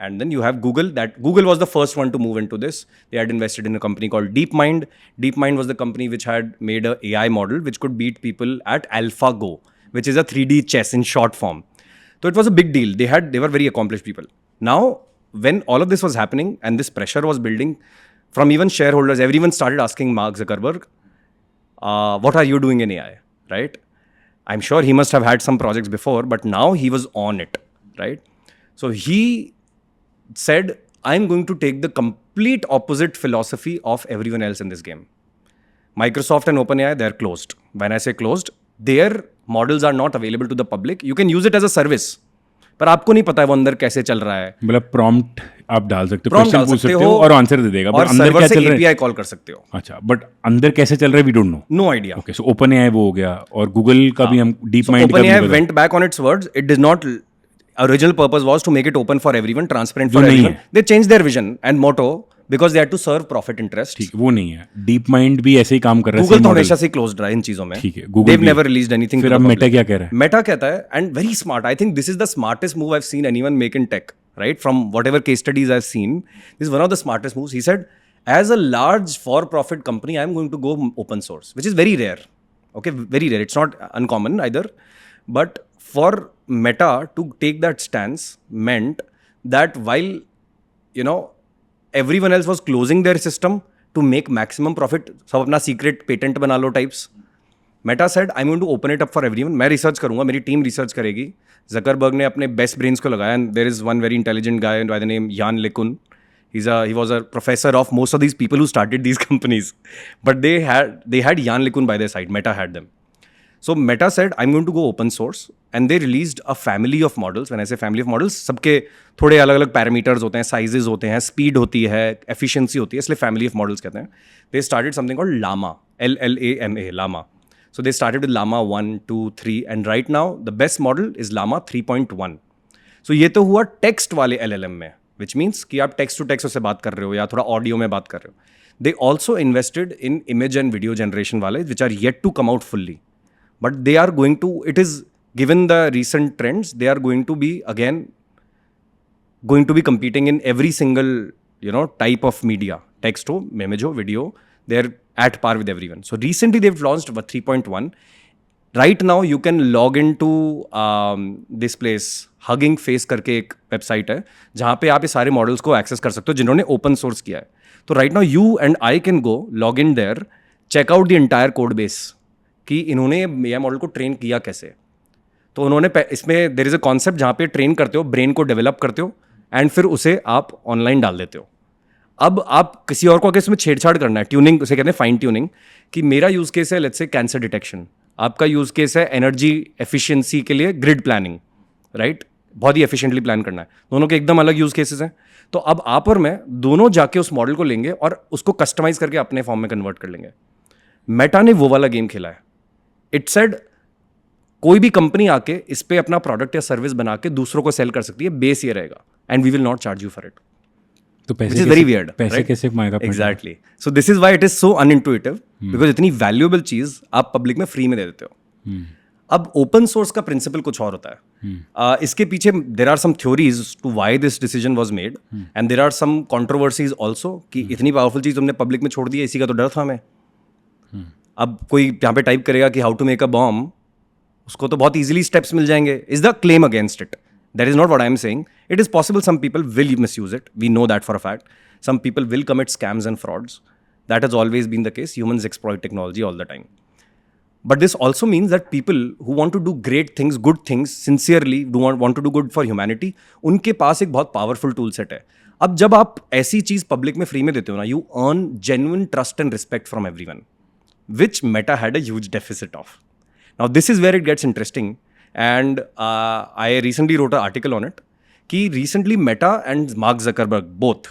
And then you have Google. That Google was the first one to move into this. They had invested in a company called DeepMind. DeepMind was the company which had made an AI model which could beat people at AlphaGo, which is a 3D chess in short form. So it was a big deal. They were very accomplished people. Now, when all of this was happening and this pressure was building, from even shareholders, everyone started asking Mark Zuckerberg, what are you doing in AI, right? I'm sure he must have had some projects before, but now he was on it, right? So he said, I'm going to take the complete opposite philosophy of everyone else in this game. Microsoft and OpenAI, they're closed. When I say closed, their models are not available to the public. You can use it as a service. पर आपको नहीं पता है वो अंदर कैसे चल रहा है. मतलब प्रॉम्प्ट आप डाल सकते हो, क्वेश्चन पूछ सकते हो और आंसर दे देगा, और अंदर क्या चल रहा है API कॉल कर सकते हो. अच्छा, बट अंदर कैसे चल रहा है we don't know. No idea. Okay, so OpenAI वो हो गया, और गूगल का भी हम डीप माइंड का OpenAI went back on its words. It does not, original purpose was to make it open for everyone, transparent जो for नहीं everyone. है। They changed their vision and motto because they had to serve profit interests. ठीक है, वो नहीं है। Deep mind भी ऐसे ही काम कर रहा है, गूगल same तो model। हमेशा से क्लोज्ड रहा है इन चीजों में। ठीक है, Google They've भी। never released anything फिर to अब the मेटा public. क्या कह रहा है? Meta कहता है, and very smart. I think this is the smartest move I've seen anyone make in tech, right? From whatever case studies I've seen, this is one of the smartest moves. He said, as a large for-profit company, I'm going to go open source, which is very rare. Okay, very rare. It's not uncommon either. But for Meta to take that stance meant that while, you know, everyone else was closing their system to make maximum profit, सब अपना secret patent बना लो types. Meta said, I'm going to open it up for everyone. मैं research करूंगा, मेरी team research करेगी. Zuckerberg ने अपने best brains को लगाया, and there is one very intelligent guy by the name Jan LeCun. He was a professor of most of these people who started these companies. But they had Jan LeCun by their side. Meta had them. So Meta said, I'm going to go open source, and they released a family of models. When I say family of models, सबके थोड़े अलग अलग parameters होते हैं, sizes होते हैं, speed होती है, एफिशिएंसी होती है, इसलिए फैमिली ऑफ मॉडल्स कहते हैं. They started something called Llama, LLAMA, Llama. So they started with Llama 1, 2, 3, and right now the best model is Llama 3.1. So ये तो हुआ टेक्स्ट वाले LLM में, which means कि आप टेक्स्ट टू टेक्स्ट उससे बात कर रहे हो या थोड़ा ऑडियो में बात कर रहे हो. They also invested in image and video generation वाले, which are yet to come out fully. But they are going to, it is given the recent trends, they are going to be again going to be competing in every single, you know, type of media, text ho, image ho, video. They're at par with everyone. So recently they've launched 3.1. Right now you can log into this place, Hugging Face करके एक website है जहाँ पे आप ये सारे models को access कर सकते हो जिन्होंने ओपन सोर्स किया है. तो right now you and I can go log in there, check out the entire code base कि इन्होंने ये मॉडल को ट्रेन किया कैसे. तो उन्होंने इसमें देयर इज अ कॉन्सेप्ट जहाँ पे ट्रेन करते हो, ब्रेन को डेवलप करते हो एंड फिर उसे आप ऑनलाइन डाल देते हो. अब आप किसी और को अगर इसमें छेड़छाड़ करना है, ट्यूनिंग उसे कहते हैं, फाइन ट्यूनिंग, कि मेरा यूज़ केस है लेट्स से कैंसर डिटेक्शन, आपका यूज़ केस है एनर्जी एफिशिएंसी के लिए ग्रिड प्लानिंग, राइट, बहुत ही एफिशिएंटली प्लान करना है. दोनों के एकदम अलग यूज़ केसेस हैं. तो अब आप और मैं दोनों जाके उस मॉडल को लेंगे और उसको कस्टमाइज करके अपने फॉर्म में कन्वर्ट कर लेंगे. मेटा ने वो वाला गेम खेला है. इट सेड कोई भी कंपनी आके इस पे अपना प्रोडक्ट या सर्विस बना के दूसरों को सेल कर सकती है, बेस ये रहेगा, and we will not charge you for it. तो पैसे Which is very weird, पैसे right? कैसे कमाएगा? Exactly. So this is why it is so unintuitive, because इतनी वैल्यूएबल चीज आप पब्लिक में फ्री में दे देते हो. अब ओपन सोर्स का प्रिंसिपल कुछ और होता है. इसके पीछे there are some theories to why this decision was made, and there are some controversies also कि इतनी पावरफुल चीज तुमने पब्लिक में छोड़ दी है, इसी का तो डर था हमें. अब कोई यहाँ पे टाइप करेगा कि how to make a bomb, उसको तो बहुत इजीली स्टेप्स मिल जाएंगे. Is the claim against it. That is not what I am saying. It is possible some people will misuse it. We know that for a fact. Some people will commit scams and frauds. That has always been the case. Humans exploit technology all the time. But this also means that people who want to do great things, good things, sincerely do want to do good for humanity, उनके पास एक बहुत powerful tool set है. अब जब आप ऐसी चीज़ public में free में देते हो ना, you earn genuine trust and respect from everyone, which Meta had a huge deficit of. Now this is where it gets interesting. And I recently wrote an article on it कि recently Meta and Mark Zuckerberg both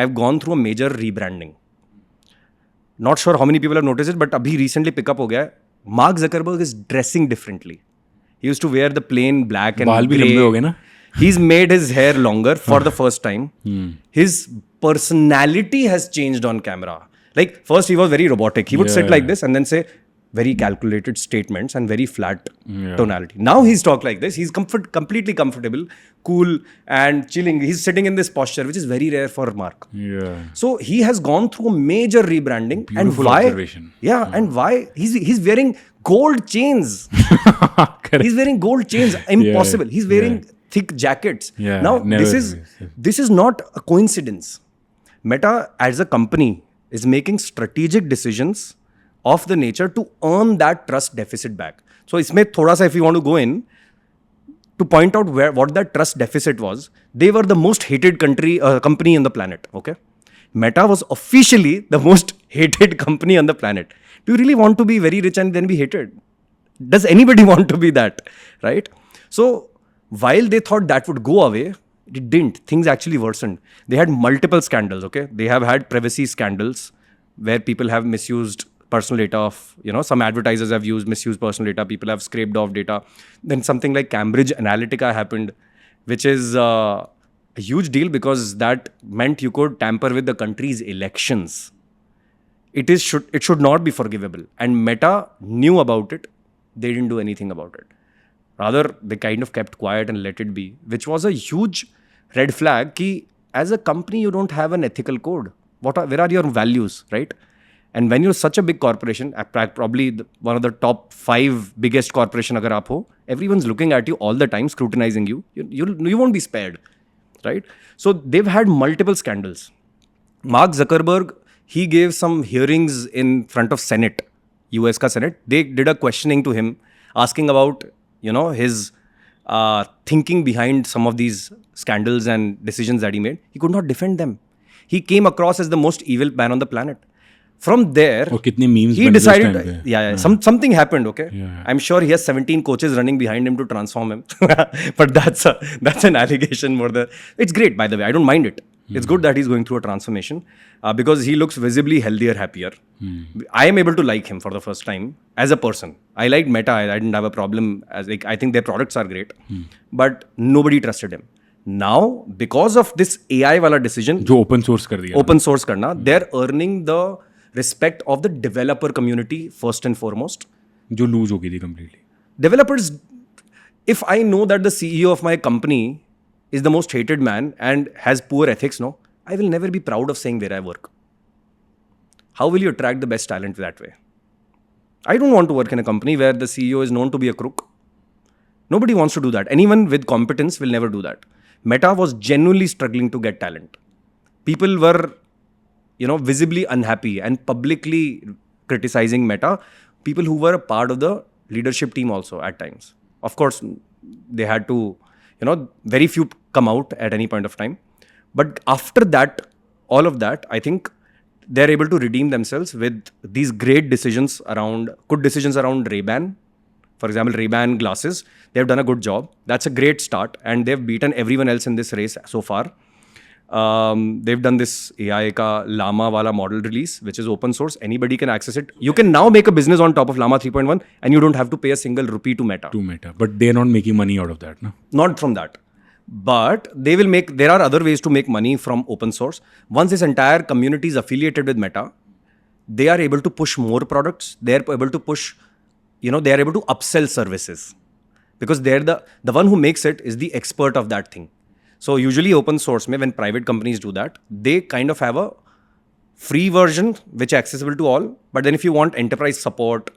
have gone through a major rebranding. Not sure how many people have noticed it, but अभी recently pick up हो गया है. Mark Zuckerberg is dressing differently. He used to wear the plain black and बाल भी grey. लंबे हो गए ना? He's made his hair longer for the first time. His personality has changed on camera. Like first he was very robotic. He would sit like this and then say very calculated statements and very flat tonality. Now he's talk like this. He's completely comfortable, cool and chilling. He's sitting in this posture, which is very rare for Mark. Yeah. So he has gone through a major rebranding. Beautiful and why? observation. Yeah, and why? He's wearing gold chains. Correct. He's wearing gold chains. Impossible. He's wearing thick jackets. Yeah, Now never. this is not a coincidence. Meta as a company is making strategic decisions of the nature to earn that trust deficit back. So इसमें थोड़ा सा, if you want to go in to point out what that trust deficit was, they were the most hated company on the planet. Okay, Meta was officially the most hated company on the planet. Do you really want to be very rich and then be hated? Does anybody want to be that, right? So while they thought that would go away, it didn't. Things actually worsened. They had multiple scandals. Okay, they have had privacy scandals where people have misused personal data of, some advertisers have misused personal data, people have scraped off data. Then something like Cambridge Analytica happened, which is a huge deal because that meant you could tamper with the country's elections. It should not be forgivable. And Meta knew about it. They didn't do anything about it. Rather, they kind of kept quiet and let it be, which was a huge red flag ki as a company, you don't have an ethical code. Where are your values, right? And when you're such a big corporation, probably one of the top 5 biggest corporation agar aap ho, everyone's looking at you all the time, scrutinizing you. You won't be spared, right? So they've had multiple scandals. Mark Zuckerberg, he gave some hearings in front of Senate, US ka Senate. They did a questioning to him, asking about, his thinking behind some of these scandals and decisions that he made. He could not defend them. He came across as the most evil man on the planet. From there, कितने memes he बने उस decided, time पे. something happened, okay? Yeah. I'm sure he has 17 coaches running behind him to transform him. But that's an allegation more than... It's great, by the way. I don't mind it. It's good that he's going through a transformation because he looks visibly healthier, happier. I am able to like him for the first time as a person. I liked Meta. I didn't have a problem. I think their products are great. But nobody trusted him. Now, because of this AI wala decision, जो open source कर दिया. open source karna, they're earning the respect of the developer community first and foremost. जो lose हो गई थी completely. Developers, if I know that the CEO of my company is the most hated man and has poor ethics, no, I will never be proud of saying where I work. How will you attract the best talent that way? I don't want to work in a company where the CEO is known to be a crook. Nobody wants to do that. Anyone with competence will never do that. Meta was genuinely struggling to get talent. People were, visibly unhappy and publicly criticizing Meta. People who were a part of the leadership team also at times. Of course, they had to, very few come out at any point of time. But after that, all of that, I think they're able to redeem themselves with these great decisions around Ray-Ban. For example, Ray-Ban glasses, they've done a good job. That's a great start. And they've beaten everyone else in this race so far. They've done this AI ka Llama wala model release, which is open source. Anybody can access it. You can now make a business on top of Llama 3.1 and you don't have to pay a single rupee to Meta. But they're not making money out of that, no? Not from that. But there are other ways to make money from open source. Once this entire community is affiliated with Meta, they are able to push more products. They are able to push, they are able to upsell services. Because they're the one who makes it is the expert of that thing. So usually open source, when private companies do that, they kind of have a free version which is accessible to all. But then if you want enterprise support,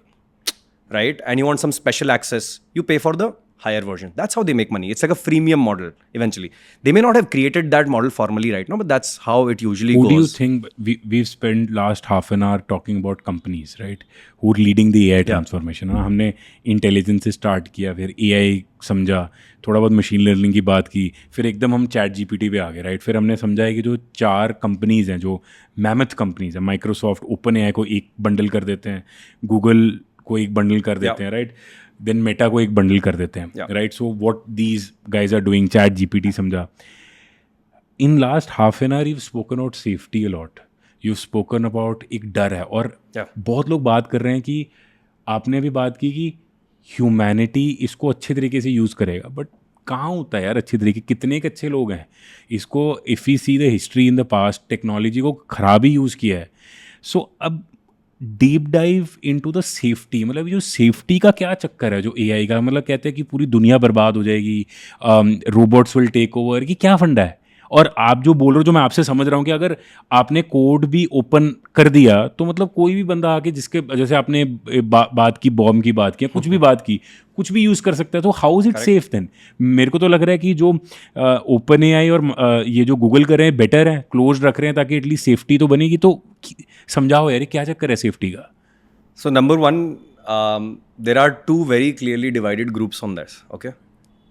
right, and you want some special access, you pay for the higher version. That's how they make money. It's like a freemium model eventually. They may not have created that model formally right now, but that's how it usually goes. Who do you think, we've spent last half an hour talking about companies, right, who are leading the AI transformation. हमने intelligence से start किया, फिर AI समझा, थोड़ा बहुत machine learning की बात की, फिर एकदम हम chat GPT पे आ गए, right? फिर हमने समझा है कि जो 4 companies हैं, जो mammoth companies हैं, Microsoft, OpenAI को एक bundle कर देते हैं, Google को एक bundle कर देते हैं, right? Then Meta को एक bundle कर देते हैं, right? So what these guys are doing, chat GPT समझा. In last half an hour, you've spoken about safety a lot. You've spoken about एक डर है और बहुत लोग बात कर रहे हैं कि आपने भी बात की कि ह्यूमैनिटी इसको अच्छे तरीके से यूज़ करेगा, बट कहाँ होता है यार अच्छे तरीके? कितने एक अच्छे लोग हैं इसको, if you see the history in the past, technology को ख़राब ही यूज़ किया है. सो अब deep dive into the safety, मतलब जो सेफ्टी का क्या चक्कर है जो एआई का, मतलब कहते हैं कि पूरी दुनिया बर्बाद हो जाएगी, रोबोट्स विल टेक ओवर, कि क्या फंडा है? और आप जो बोल रहे हो, जो मैं आपसे समझ रहा हूँ कि अगर आपने कोड भी ओपन कर दिया तो मतलब कोई भी बंदा आके, जिसके जैसे आपने बात की, बॉम्ब की बात की, कुछ भी बात की, कुछ भी यूज़ कर सकता है. तो how is it safe then? मेरे को तो लग रहा है कि जो ओपन एआई और ये जो गूगल कर रहे हैं बेटर है, क्लोज रख रहे हैं ताकि एटलीस्ट सेफ्टी तो बनेगी. तो समझाओ यार क्या चक्कर है सेफ्टी का? So number one, there are 2 very clearly divided groups on this, okay?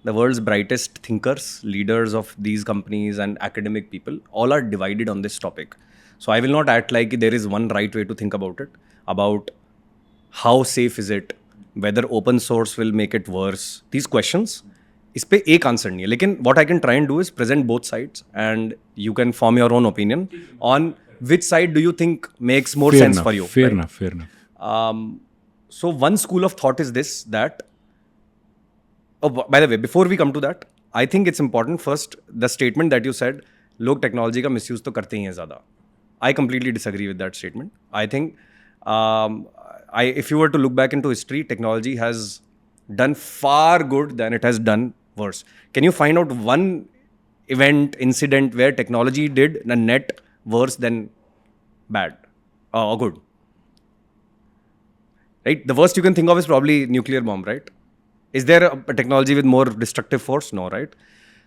The world's brightest thinkers, leaders of these companies and academic people, all are divided on this topic. So I will not act like there is one right way to think about it, about how safe is it, whether open source will make it worse. These questions, इस पे एक answer नहीं है. लेकिन what I can try and do is present both sides and you can form your own opinion on which side do you think makes more sense for you. Fair enough. So one school of thought is this, that, oh, by the way, before we come to that, I think it's important first, the statement that you said, लोग technology का misuse तो करते ही हैं ज़्यादा. I completely disagree with that statement. I think if you were to look back into history, technology has done far good than it has done worse. Can you find out one event, incident where technology did a net worse than bad or good? Right? The worst you can think of is probably nuclear bomb, right? Is there a technology with more destructive force? No, right?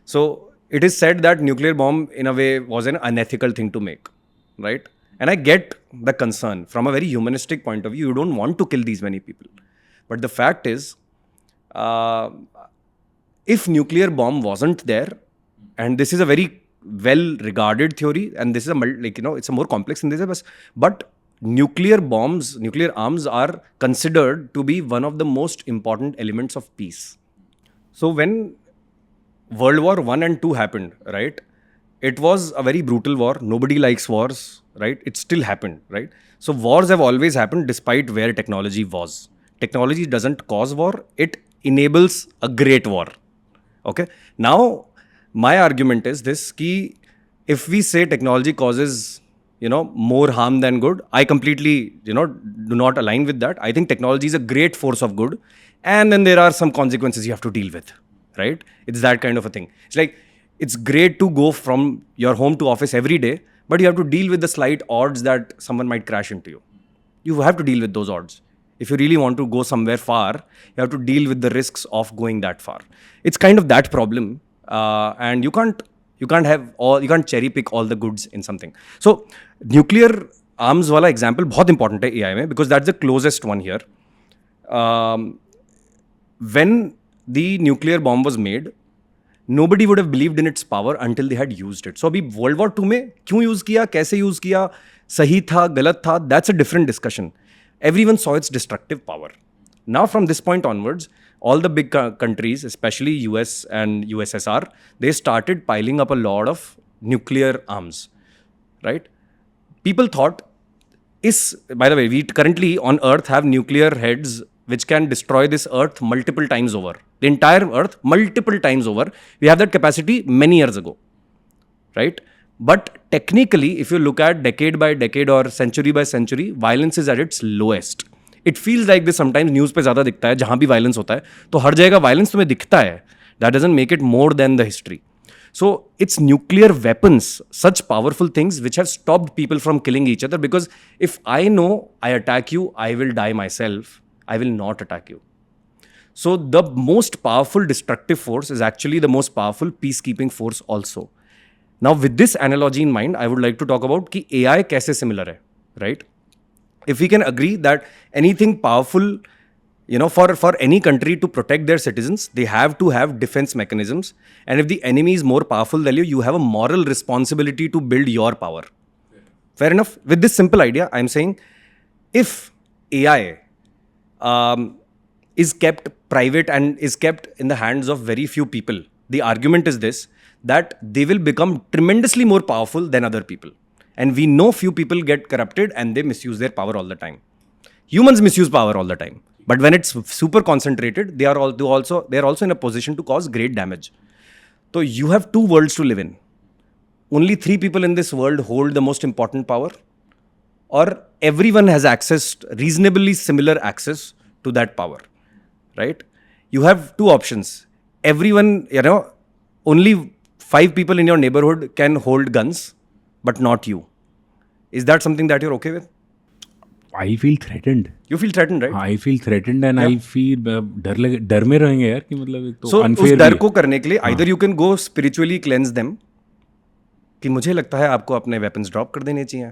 So it is said that nuclear bomb in a way was an unethical thing to make, right? And I get the concern from a very humanistic point of view. You don't want to kill these many people. But the fact is, if nuclear bomb wasn't there, and this is a very well regarded theory, and this is it's a more complex in this, but nuclear arms are considered to be one of the most important elements of peace. So when World War I and II happened, right? It was a very brutal war. Nobody likes wars, right? It still happened, right? So wars have always happened despite where technology was. Technology doesn't cause war. It enables a great war. Okay? Now, my argument is this, ki if we say technology causes, more harm than good, I completely, do not align with that. I think technology is a great force of good. And then there are some consequences you have to deal with, right? It's that kind of a thing. It's like, it's great to go from your home to office every day, but you have to deal with the slight odds that someone might crash into you. You have to deal with those odds. If you really want to go somewhere far, you have to deal with the risks of going that far. It's kind of that problem, and you can't cherry pick all the goods in something. So nuclear arms wala example बहुत important है AI में, because that's the closest one here. When the nuclear bomb was made, nobody would have believed in its power until they had used it. So अभी World War II में क्यों use किया, कैसे use किया, सही था, गलत था, that's a different discussion. Everyone saw its destructive power. Now from this point onwards, all the big countries, especially US and USSR, they started piling up a lot of nuclear arms, right? People thought, by the way, we currently on Earth have nuclear heads which can destroy this Earth multiple times over. The entire Earth, multiple times over. We have that capacity many years ago, right? But technically, if you look at decade by decade or century by century, violence is at its lowest. It feels like this sometimes news पे ज़्यादा दिखता है, जहाँ भी violence होता है, तो हर जगह violence तुम्हें दिखता है. That doesn't make it more than the history. So it's nuclear weapons, such powerful things which have stopped people from killing each other, because if I know I attack you, I will die myself. I will not attack you. So the most powerful destructive force is actually the most powerful peacekeeping force also. Now with this analogy in mind, I would like to talk about कि AI कैसे similar है, right? If we can agree that anything powerful, for any country to protect their citizens, they have to have defense mechanisms. And if the enemy is more powerful than you, you have a moral responsibility to build your power. Fair enough? With this simple idea, I'm saying, if AI is kept private and is kept in the hands of very few people, the argument is this, that they will become tremendously more powerful than other people. And we know few people get corrupted and they misuse their power all the time. Humans misuse power all the time. But when it's super concentrated, they are also in a position to cause great damage. So you have two worlds to live in. Only 3 people in this world hold the most important power, or everyone has reasonably similar access to that power, right? You have 2 options. Everyone, only 5 people in your neighborhood can hold guns, but not you. Is that something that you're okay with? I feel threatened. You feel threatened, right? I feel threatened and I feel डर में रहेंगे यार कि मतलब एक तो so, unfair उस डर को करने के लिए either you can go spiritually cleanse them, कि मुझे लगता है आपको अपने weapons drop कर देने चाहिए,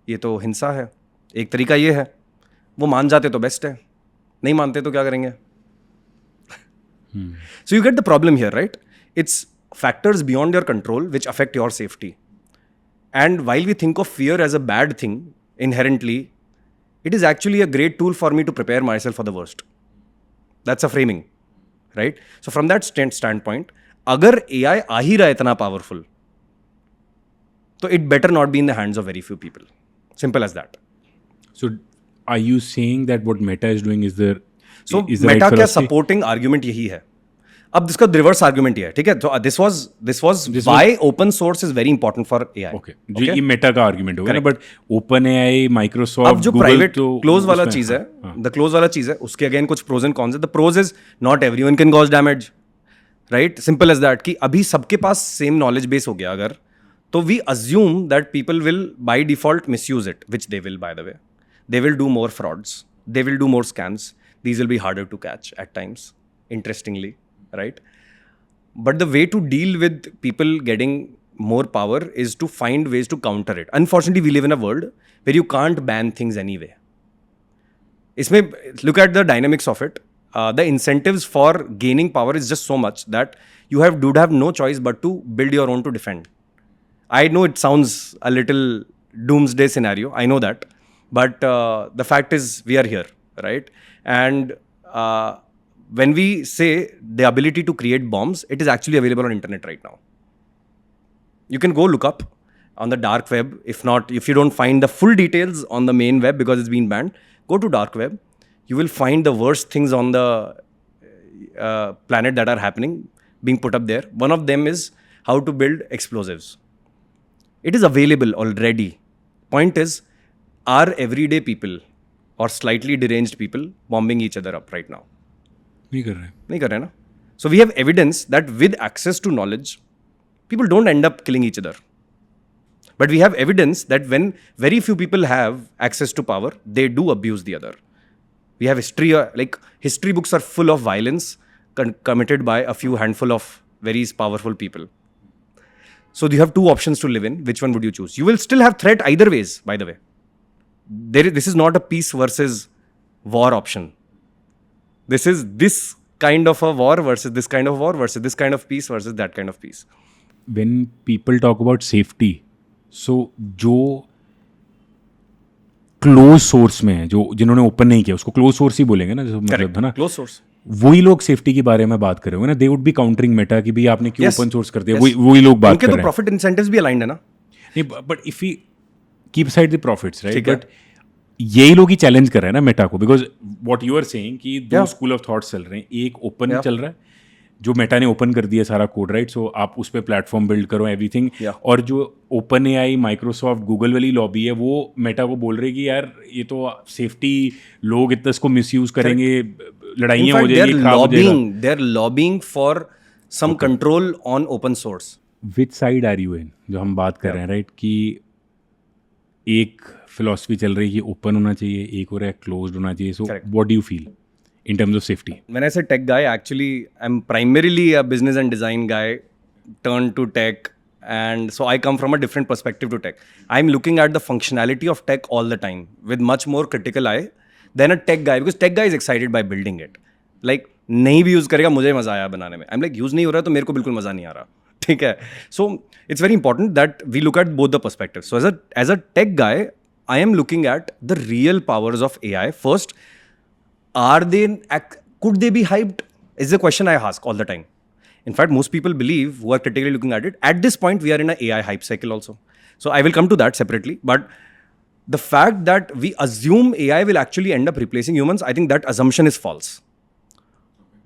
ये तो हिंसा है, एक तरीका ये है, वो मान जाते तो बेस्ट है, नहीं मानते तो क्या करेंगे? So you get the problem here, right? It's factors beyond your control which affect your safety. And while we think of fear as a bad thing inherently, it is actually a great tool for me to prepare myself for the worst. That's a framing, right? So from that standpoint, अगर AI आ ही रहा है इतना powerful, तो it better not be in the hands of very few people. Simple as that. So are you saying that what Meta is doing is the So is the Meta right क्या philosophy? supporting argument यही है. अब इसका reverse argument ये है, ठीक है? तो this was why open source is very important for AI. Okay, जो ये मेटा का आर्गुमेंट होगा ना, बट ओपन एआई, माइक्रोसॉफ्ट, अब जो गूगल, प्राइवेट तो क्लोज वाला उसमें- चीज है, हाँ, द क्लोज वाला चीज है, उसके अगेन कुछ प्रोज एंड कॉन्स है. The pros is not everyone can cause damage, right? Simple as that. कि अभी सबके पास सेम नॉलेज बेस हो गया अगर, तो we assume that people will by default misuse it, which they will, by the way. They will do more frauds. They will do more scams. These will be harder to catch at times, interestingly, right? But the way to deal with people getting more power is to find ways to counter it. Unfortunately, we live in a world where you can't ban things anyway. Isme, look at the dynamics of it. The incentives for gaining power is just so much that you would have no choice but to build your own to defend. I know it sounds a little doomsday scenario. I know that. But the fact is, we are here, right? And when we say the ability to create bombs, it is actually available on internet right now. You can go look up on the dark web. If you don't find the full details on the main web because it's been banned, go to dark web. You will find the worst things on the planet that are happening, being put up there. One of them is how to build explosives. It is available already. Point is, are everyday people or slightly deranged people bombing each other up right now? नहीं कर रहे. नहीं कर रहे ना. So we have evidence that with access to knowledge, people don't end up killing each other. But we have evidence that when very few people have access to power, they do abuse the other. We have history, like history books are full of violence committed by a few handful of very powerful people. So you have two options to live in. Which one would you choose? You will still have threat either ways, by the way. This is not a peace versus war option. This is this kind of a war versus this kind of war versus this kind of peace versus that kind of peace. When people talk about safety, so जो close source में है, जो जिन्होंने open नहीं किया उसको close source ही बोलेंगे ना, जो मतलब है ना, Close source. वही लोग सेफ्टी के बारे में बात कर रहे होंगे ना. They would be countering Meta कि भाई आपने क्यों Yes. ओपन सोर्स कर दिया. Yes. वही लोग बात उनके कर तो रहे हैं. प्रॉफिट इंसेंटिव्स भी अलाइंड है ना. नहीं, but if we keep side the profits, right, ठीक है. बट यही लोग ही चैलेंज कर रहे हैं ना मेटा को, because what you are saying कि दो Yeah. स्कूल ऑफ थॉट्स चल रहे हैं. एक ओपन Yeah. चल रहा है, जो मेटा ने ओपन कर दिया सारा कोड, राइट, सो आप उस पर प्लेटफॉर्म बिल्ड करो एवरीथिंग. Yeah. और जो ओपन एआई, माइक्रोसॉफ्ट, गूगल वाली लॉबी है, वो मेटा को बोल रही है कि यार ये तो सेफ्टी, लोग इतना इसको मिसयूज करेंगे, लड़ाइयाँ हो जाएगी, खराब हो जाएगा. they're lobbying for some control on open source. Which side are you in, जो हम बात कर रहे हैं, राइट, कि एक फिलॉसफी चल रही है कि ओपन होना चाहिए, एक हो रहा है क्लोज्ड होना चाहिए. सो Correct. What do you feel in terms of safety? When I say tech guy, actually, I'm primarily a business and design guy turned to tech. And so I come from a different perspective to tech. I'm looking at the functionality of tech all the time with much more critical eye than a tech guy, because tech guy is excited by building it. Like, नहीं भी use करेगा, मुझे मज़ा आया बनाने में. I'm like, use नहीं हो रहा तो मेरे को बिल्कुल मज़ा नहीं आ रहा. ठीक है. So it's very important that we look at both the perspectives. So as a tech guy, I am looking at the real powers of AI. First, could they be hyped? Is the question I ask all the time. In fact, most people believe, who are critically looking at it, at this point, we are in an AI hype cycle also. So I will come to that separately. But the fact that we assume AI will actually end up replacing humans, I think that assumption is false.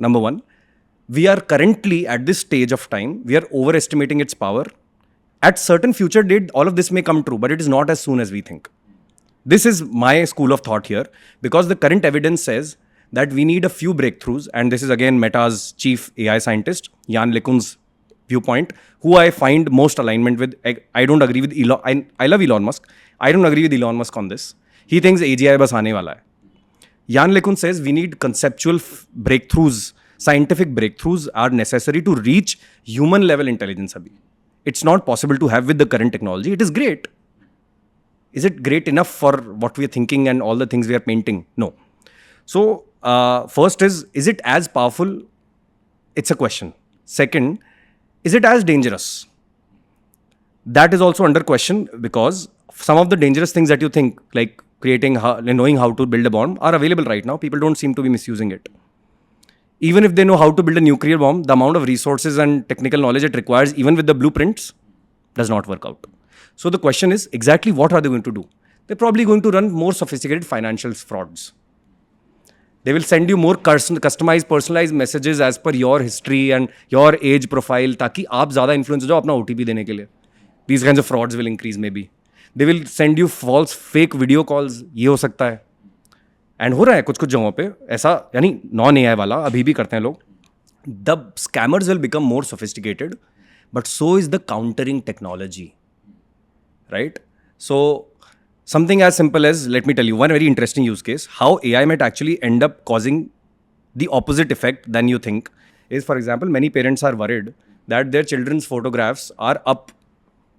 Number one, we are currently at this stage of time, we are overestimating its power. At certain future date, all of this may come true, but it is not as soon as we think. This is my school of thought here, because the current evidence says that we need a few breakthroughs, and this is again Meta's chief AI scientist, Jan LeCun's viewpoint, who I find most alignment with. I don't agree with Elon. I love Elon Musk. I don't agree with Elon Musk on this. He thinks AGI bas aane wala hai. Jan LeCun says we need conceptual breakthroughs. Scientific breakthroughs are necessary to reach human level intelligence abhi. It's not possible to have with the current technology. It is great. Is it great enough for what we are thinking and all the things we are painting? No. So first is it as powerful? It's a question. Second, is it as dangerous? That is also under question, because some of the dangerous things that you think, like knowing how to build a bomb, are available right now. People don't seem to be misusing it. Even if they know how to build a nuclear bomb, the amount of resources and technical knowledge it requires, even with the blueprints, does not work out. So the question is, exactly what are they going to do? They're probably going to run more sophisticated financial frauds. They will send you more customized, personalized messages as per your history and your age profile, ताकि आप ज़्यादा influence हो जाओ अपना OTP देने के लिए. These kinds of frauds will increase maybe. They will send you false fake video calls. ये हो सकता है. एंड हो रहा है कुछ कुछ जगहों पे ऐसा, यानी नॉन AI वाला अभी भी करते हैं लोग. The scammers will become more sophisticated, but so is the countering technology, right? So something as simple as, let me tell you one very interesting use case, how AI might actually end up causing the opposite effect than you think is, for example, many parents are worried that their children's photographs are up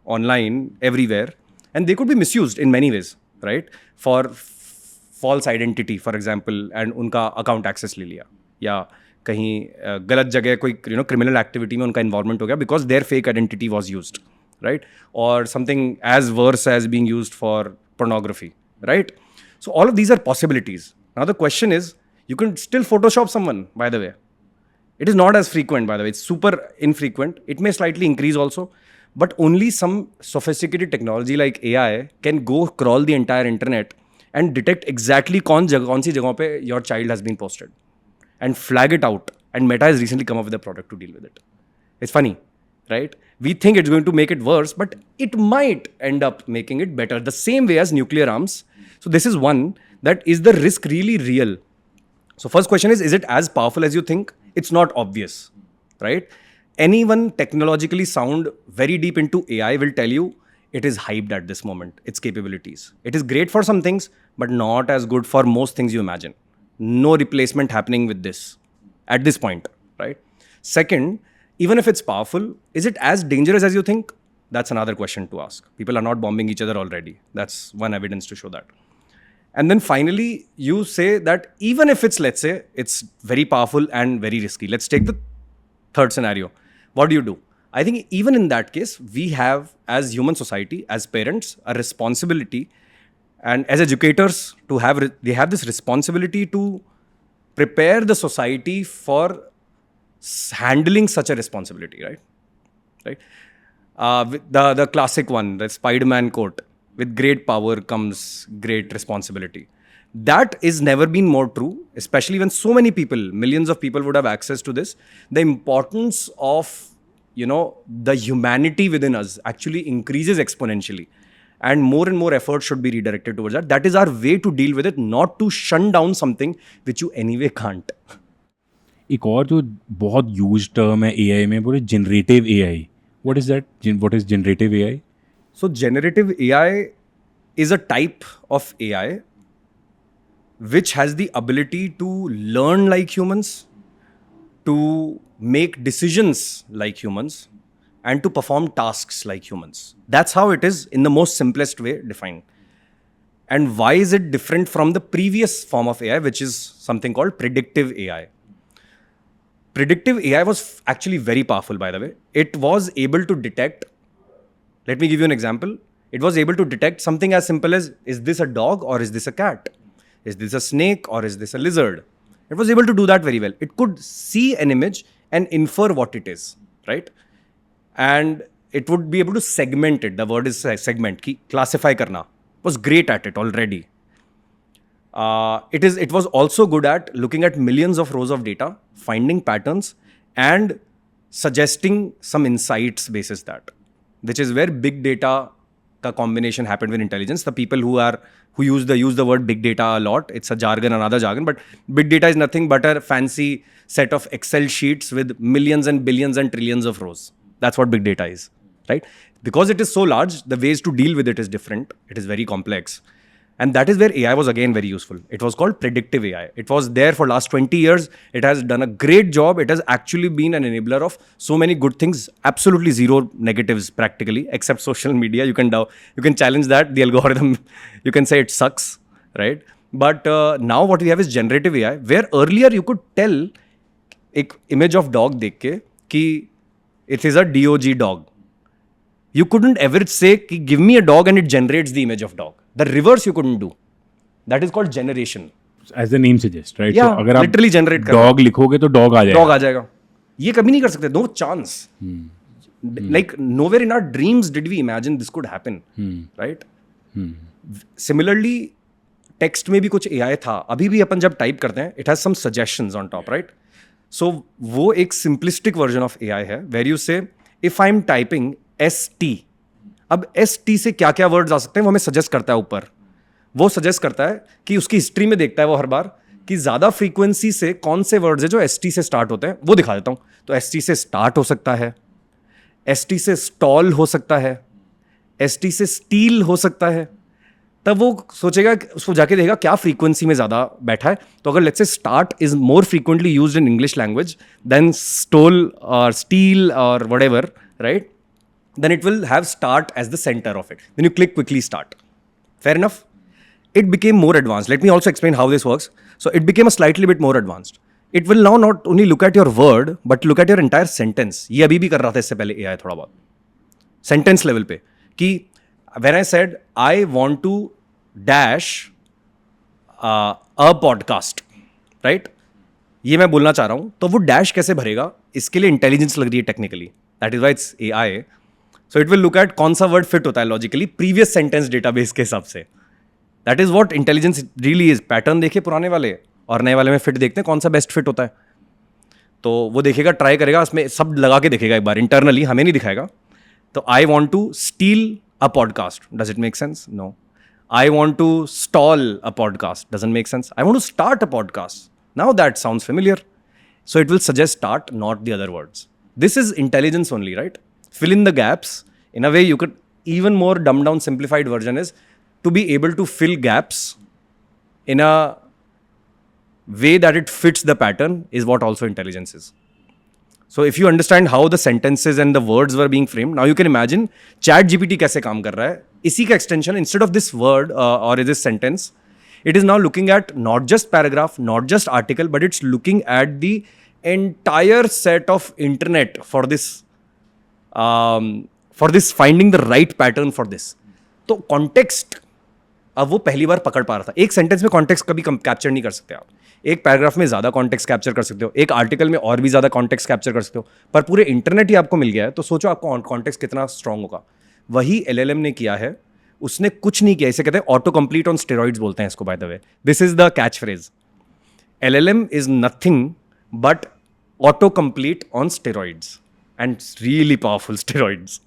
online everywhere and they could be misused in many ways, right? For false identity, for example, and उनका account access ले लिया, या कहीं गलत जगह कोई criminal activity में उनका involvement हो गया because their fake identity was used, right? Or something as worse as being used for pornography, right? So all of these are possibilities. Now the question is, you can still Photoshop someone, by the way. It is not as frequent, by the way. It's super infrequent. It may slightly increase also, but only some sophisticated technology like AI can go crawl the entire internet and detect exactly कौन सी जगहों पे your child has been posted and flag it out. And Meta has recently come up with a product to deal with it. It's funny, right? We think it's going to make it worse, but it might end up making it better, the same way as nuclear arms. So this is one, that is the risk really real? So first question is it as powerful as you think? It's not obvious, right? Anyone technologically sound very deep into AI will tell you it is hyped at this moment, its capabilities. It is great for some things, but not as good for most things you imagine. No replacement happening with this at this point, right? Second, even if it's powerful, is it as dangerous as you think? That's another question to ask. People are not bombing each other already. That's one evidence to show that. And then finally, you say that even if it's, let's say, it's very powerful and very risky. Let's take the third scenario. What do? I think even in that case, we have, as human society, as parents, a responsibility, and as educators, they have this responsibility to prepare the society for handling such a responsibility, right? The classic one, the Spider-Man quote, with great power comes great responsibility. That is never been more true, especially when so many people, millions of people would have access to this. The importance of, the humanity within us actually increases exponentially. And more effort should be redirected towards that. That is our way to deal with it, not to shun down something which you anyway can't. एक और जो बहुत use term है AI में, बोले generative AI. What is that? What is generative AI? So generative AI is a type of AI which has the ability to learn like humans, to make decisions like humans, and to perform tasks like humans. That's how it is in the most simplest way defined. And why is it different from the previous form of AI, which is something called predictive AI? Predictive AI was actually very powerful, by the way. It was able to detect, let me give you an example. It was able to detect something as simple as, is this a dog or is this a cat? Is this a snake or is this a lizard? It was able to do that very well. It could see an image and infer what it is, right? And it would be able to segment it. The word is segment, classify karna. It was great at it already. It was also good at looking at millions of rows of data, finding patterns, and suggesting some insights basis that, which is where big data ka combination happened with intelligence. The people who use the word big data a lot. It's a jargon, another jargon, but big data is nothing but a fancy set of Excel sheets with millions and billions and trillions of rows. That's what big data is, right? Because it is so large, the ways to deal with it is different. It is very complex. And that is where AI was again very useful. It was called predictive AI. It was there for last 20 years. It has done a great job. It has actually been an enabler of so many good things. Absolutely zero negatives practically, except social media. You can challenge that. The algorithm, you can say it sucks, right? But now what we have is generative AI, where earlier you could tell एक image of dog देख के कि it is a DOG dog. You couldn't ever say कि give me a dog and it generates the image of dog. The reverse you couldn't do. That is called generation. As the name suggests, right? Yeah, so अगर आप literally generate dog लिखोगे तो dog आ जाएगा. Dog आ जाएगा. ये कभी नहीं कर सकते. No chance. Like nowhere in our dreams did we imagine this could happen, right? Similarly, text में भी कुछ AI था, अभी भी अपन जब टाइप करते हैं it has some suggestions on top, right? So वो एक सिंपलिस्टिक वर्जन ऑफ AI है where you say if I am typing ST, अब ST से क्या क्या वर्ड्स आ सकते हैं वो हमें सजेस्ट करता है ऊपर। वो सजेस्ट करता है कि उसकी हिस्ट्री में देखता है वो हर बार कि ज़्यादा फ्रीक्वेंसी से कौन से वर्ड्स है जो ST से स्टार्ट होते हैं, वो दिखा देता हूँ। तो ST से स्टार्ट हो सकता है, ST से स्टॉल हो सकता है, ST से स्टील हो सकता है। तब वो सोचेगा, उसको जाके देखेगा क्या फ्रीक्वेंसी में ज़्यादा बैठा है। तो अगर let's say start is more frequently used in English language then stole और स्टील और whatever, right, then it will have start as the center of it. Then you click quickly start. Fair enough? It became more advanced. Let me also explain how this works. So it became a slightly bit more advanced. It will now not only look at your word, but look at your entire sentence. ये अभी भी कर रहा था इससे पहले AI थोड़ा बहुत sentence level पे कि when I said I want to dash a podcast, right? ये मैं बोलना चाह रहा हूँ, तो वो डैश कैसे भरेगा, इसके लिए इंटेलिजेंस लग रही है technically. That is why it's AI. So it will look at कौन सा वर्ड फिट होता है लॉजिकली प्रीवियस सेंटेंस डेटाबेस के हिसाब से. That is what intelligence really is. Pattern देखे पुराने वाले और नए वाले में फिट देखते हैं कौन सा बेस्ट फिट होता है. तो वो देखेगा, ट्राई करेगा, उसमें सब लगा के देखेगा एक बार इंटरनली, हमें नहीं दिखाएगा. तो I want to steal a podcast, does it make sense? No. I want to stall a podcast, doesn't make sense. I want to start a podcast, now that sounds familiar. So it will suggest start, not the other words. This is intelligence only, right? Fill in the gaps. In a way, you could even more dumbed down, simplified version is to be able to fill gaps in a way that it fits the pattern is what also intelligence is. So if you understand how the sentences and the words were being framed, now you can imagine ChatGPT कैसे काम कर रहा है. इसी का extension, instead of this word or this sentence, it is now looking at not just paragraph, not just article, but it's looking at the entire set of internet for this finding the right pattern for this. तो context अब वो पहली बार पकड़ पा रहा था. एक sentence में कॉन्टेक्स्ट कभी कैप्चर नहीं कर सकते आप. एक पैराग्राफ में ज़्यादा कॉन्टेक्स्ट कैप्चर कर सकते हो, एक आर्टिकल में और भी ज़्यादा कॉन्टेक्स्ट कैप्चर कर सकते हो, पर पूरे इंटरनेट ही आपको मिल गया है. तो सोचो आपको कॉन्टेक्स्ट कितना स्ट्रांग होगा. वही LLM ने किया है. उसने कुछ नहीं किया. इसे कहते हैं ऑटो कंप्लीट ऑन स्टेरॉइड्स बोलते हैं इसको, bye the way. This is the catch phrase. LLM is nothing but auto complete on steroids and really powerful steroids.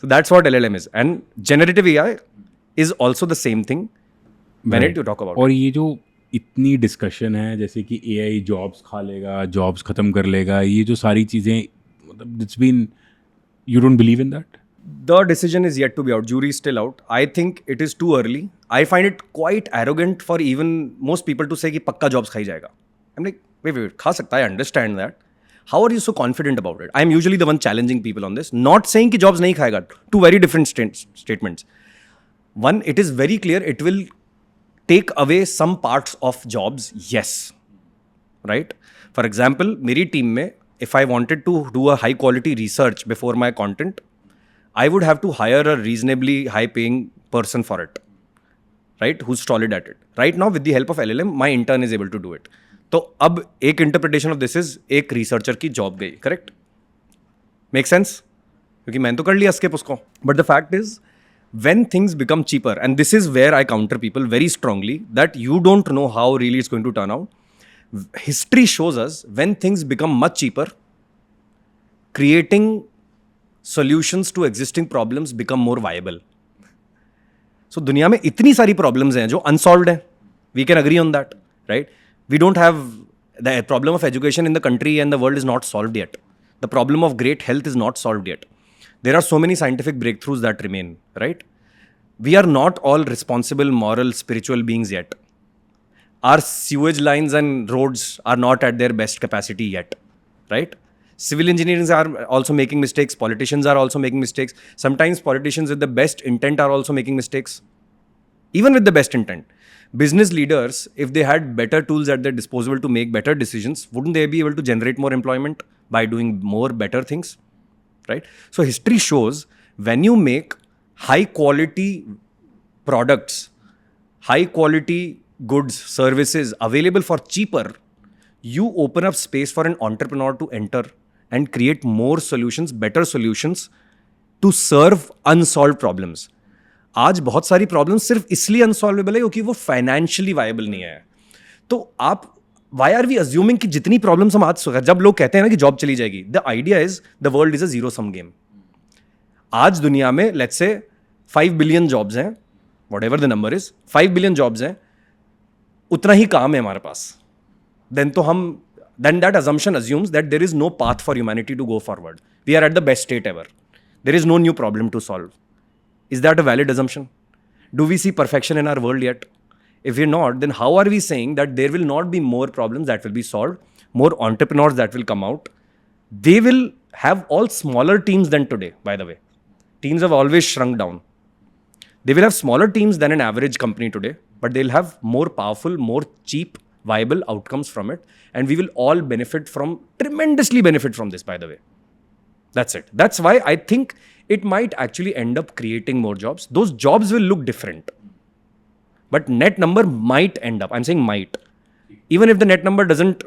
So that's what LLM is. And generative AI is also the same thing when Right. you talk about और it. ये जो इतनी discussion है जैसे कि AI jobs खा लेगा, jobs ख़त्म कर लेगा, ये जो सारी चीज़ें, मतलब it's been, you don't believe in that? The decision is yet to be out. Jury is still out. I think it is too early. I find it quite arrogant for even most people to say कि पक्का jobs खाई जाएगा. I'm like, wait, खा सकता है, I understand that. How are you so confident about it? I'm usually the one challenging people on this. Not saying कि jobs नहीं खाएगा. Two very different statements. One, it is very clear it will take away some parts of jobs. Yes. Right? For example, मेरी team में, if I wanted to do a high quality research before my content, I would have to hire a reasonably high paying person for it, right? Who's solid at it. Right now, with the help of LLM, my intern is able to do it. तो अब एक interpretation of this is एक researcher की job गई, correct? Make sense? क्योंकि मैंने तो कर लिया स्किप उसको. But the fact is when things become cheaper, and this is where I counter people very strongly, that you don't know how really it's going to turn out. History shows us when things become much cheaper, creating solutions to existing problems become more viable. So दुनिया में इतनी सारी problems हैं जो unsolved हैं. We can agree on that, right? We don't have the problem of education in the country and the world is not solved yet. The problem of great health is not solved yet. There are so many scientific breakthroughs that remain, right? We are not all responsible, moral, spiritual beings yet. Our sewage lines and roads are not at their best capacity yet, right? Civil engineers are also making mistakes. Politicians are also making mistakes. Sometimes politicians with the best intent are also making mistakes. Even with the best intent. Business leaders, if they had better tools at their disposal to make better decisions, wouldn't they be able to generate more employment by doing more better things? Right? So history shows when you make high quality products, high quality goods, services available for cheaper, you open up space for an entrepreneur to enter and create more solutions, better solutions to serve unsolved problems. आज बहुत सारी problem सिर्फ इसलिए unsolvable है क्योंकि वो financially viable नहीं है. तो आप वाई आर वी अज्यूमिंग कि जितनी प्रॉब्लम्स हम आज, जब लोग कहते हैं ना कि जॉब चली जाएगी, the idea is the world is a zero sum game. आज दुनिया में लेट्स से 5 बिलियन जॉब्स हैं, what ever the number is, 5 billion jobs हैं, उतना ही काम है हमारे पास. then that assumption assumes that there is no path for humanity to go forward. We are at the best state ever. There is no new problem to solve. Is that a valid assumption? Do we see perfection in our world yet? If we're not, then how are we saying that there will not be more problems that will be solved, more entrepreneurs that will come out? They will have all smaller teams than today, by the way. Teams have always shrunk down. They will have smaller teams than an average company today, but they'll have more powerful, more cheap, viable outcomes from it. And we will all tremendously benefit from this, by the way. That's it. That's why I think it might actually end up creating more jobs. Those jobs will look different. But net number might end up, I'm saying might. Even if the net number doesn't,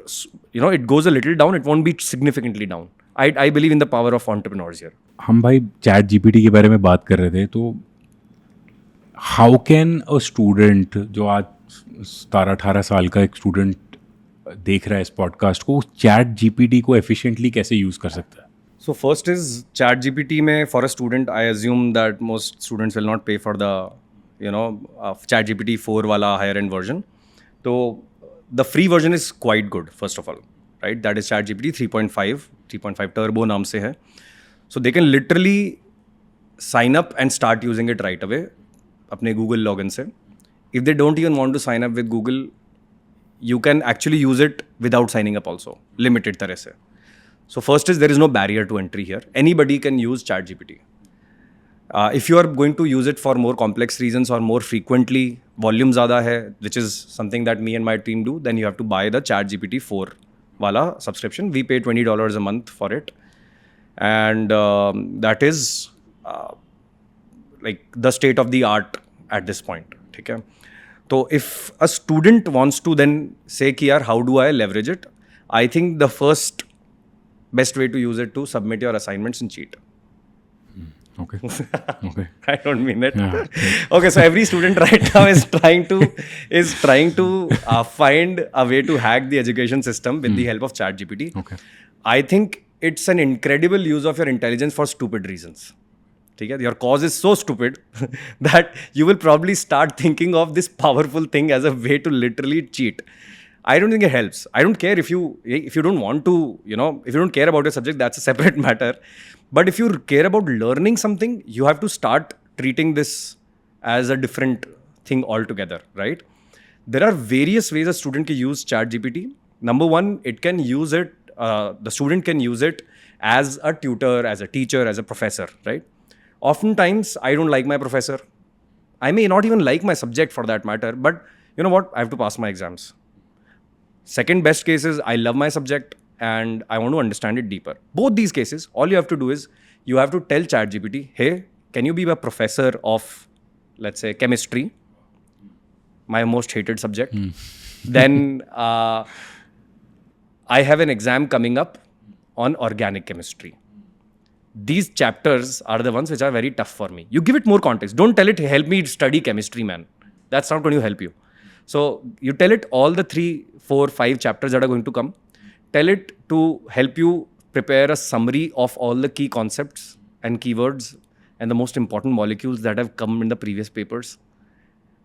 it goes a little down, it won't be significantly down. I believe in the power of entrepreneurs here. हम भाई chat GPT के बारे में बात कर रहे थे, तो हाउ कैन अ स्टूडेंट जो आज 17-18 साल का एक स्टूडेंट देख रहा है इस पॉडकास्ट को, चैट जीपीटी को एफिशिएंटली कैसे यूज़ कर सकता है? So first is ChatGPT में for a student, I assume that most students will not pay for the, ChatGPT 4 वाला higher end version. So the free version is quite good, first of all, right? That is ChatGPT 3.5 Turbo नाम से है. So they can literally sign up and start using it right away अपने Google login से. If they don't even want to sign up with Google, you can actually use it without signing up also, limited तरह से. So first is there is no barrier to entry here. Anybody can use ChatGPT. If you are going to use it for more complex reasons or more frequently, volume ज़्यादा है, which is something that me and my team do, then you have to buy the ChatGPT 4 वाला subscription. We pay $20 a month for it. And that is like the state of the art at this point. ठीक है? So if a student wants to then say कि यार how do I leverage it? I think the first best way to use it to submit your assignments and cheat. Okay. Okay. I don't mean it. Yeah. Okay, so every student right now is trying to find a way to hack the education system with the help of ChatGPT. Okay. I think it's an incredible use of your intelligence for stupid reasons. ठीक है? Your cause is so stupid that you will probably start thinking of this powerful thing as a way to literally cheat. I don't think it helps. I don't care if you don't want to, if you don't care about your subject, that's a separate matter. But if you care about learning something, you have to start treating this as a different thing altogether, right? There are various ways a student can use ChatGPT. Number one, it can use it, the student can use it as a tutor, as a teacher, as a professor, right? Oftentimes, I don't like my professor. I may not even like my subject for that matter, but you know what? I have to pass my exams. Second best case is I love my subject and I want to understand it deeper. Both these cases, all you have to do is you have to tell ChatGPT, hey, can you be a professor of, let's say, chemistry, my most hated subject? Then I have an exam coming up on organic chemistry. These chapters are the ones which are very tough for me. You give it more context. Don't tell it, help me study chemistry, man. That's not going to help you. So you tell it all the 3, 4, 5 chapters that are going to come. Tell it to help you prepare a summary of all the key concepts and keywords and the most important molecules that have come in the previous papers.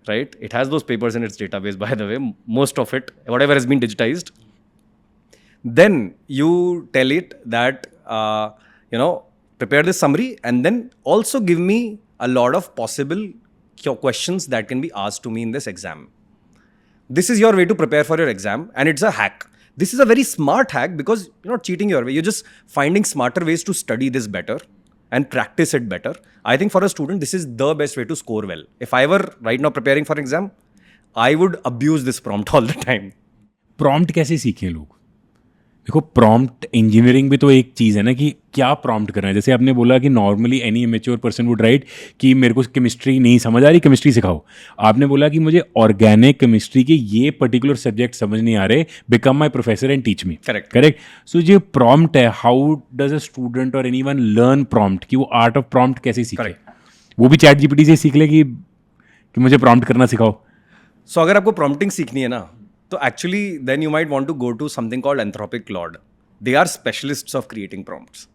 Right? It has those papers in its database, by the way, most of it, whatever has been digitized. Then you tell it that, prepare this summary and then also give me a lot of possible questions that can be asked to me in this exam. This is your way to prepare for your exam, and it's a hack. This is a very smart hack because you're not cheating your way. You're just finding smarter ways to study this better and practice it better. I think for a student, this is the best way to score well. If I were right now preparing for exam, I would abuse this prompt all the time. Prompt कैसे सीखें लोग? देखो, prompt engineering भी तो एक चीज़ है ना कि क्या प्रॉम्प्ट करना है. जैसे आपने बोला कि normally any immature person would write कि मेरे को केमिस्ट्री नहीं समझ आ रही, केमिस्ट्री सिखाओ. आपने बोला कि मुझे ऑर्गेनिक केमिस्ट्री के ये पर्टिकुलर सब्जेक्ट समझ नहीं आ रहे, become my professor and teach me. Correct. So जो प्रॉम्प्ट है, हाउ डज अ स्टूडेंट और एनीवन लर्न प्रॉम्प्ट, कि वो आर्ट ऑफ प्रॉम्प्ट कैसे सीखे? वो भी चैट जीपीटी से सीख ले कि मुझे प्रॉम्प्ट करना सिखाओ? सो अगर आपको प्रॉम्प्टिंग सीखनी है ना, तो actually then you might want to go to something called Anthropic Claude. They are specialists of creating prompts.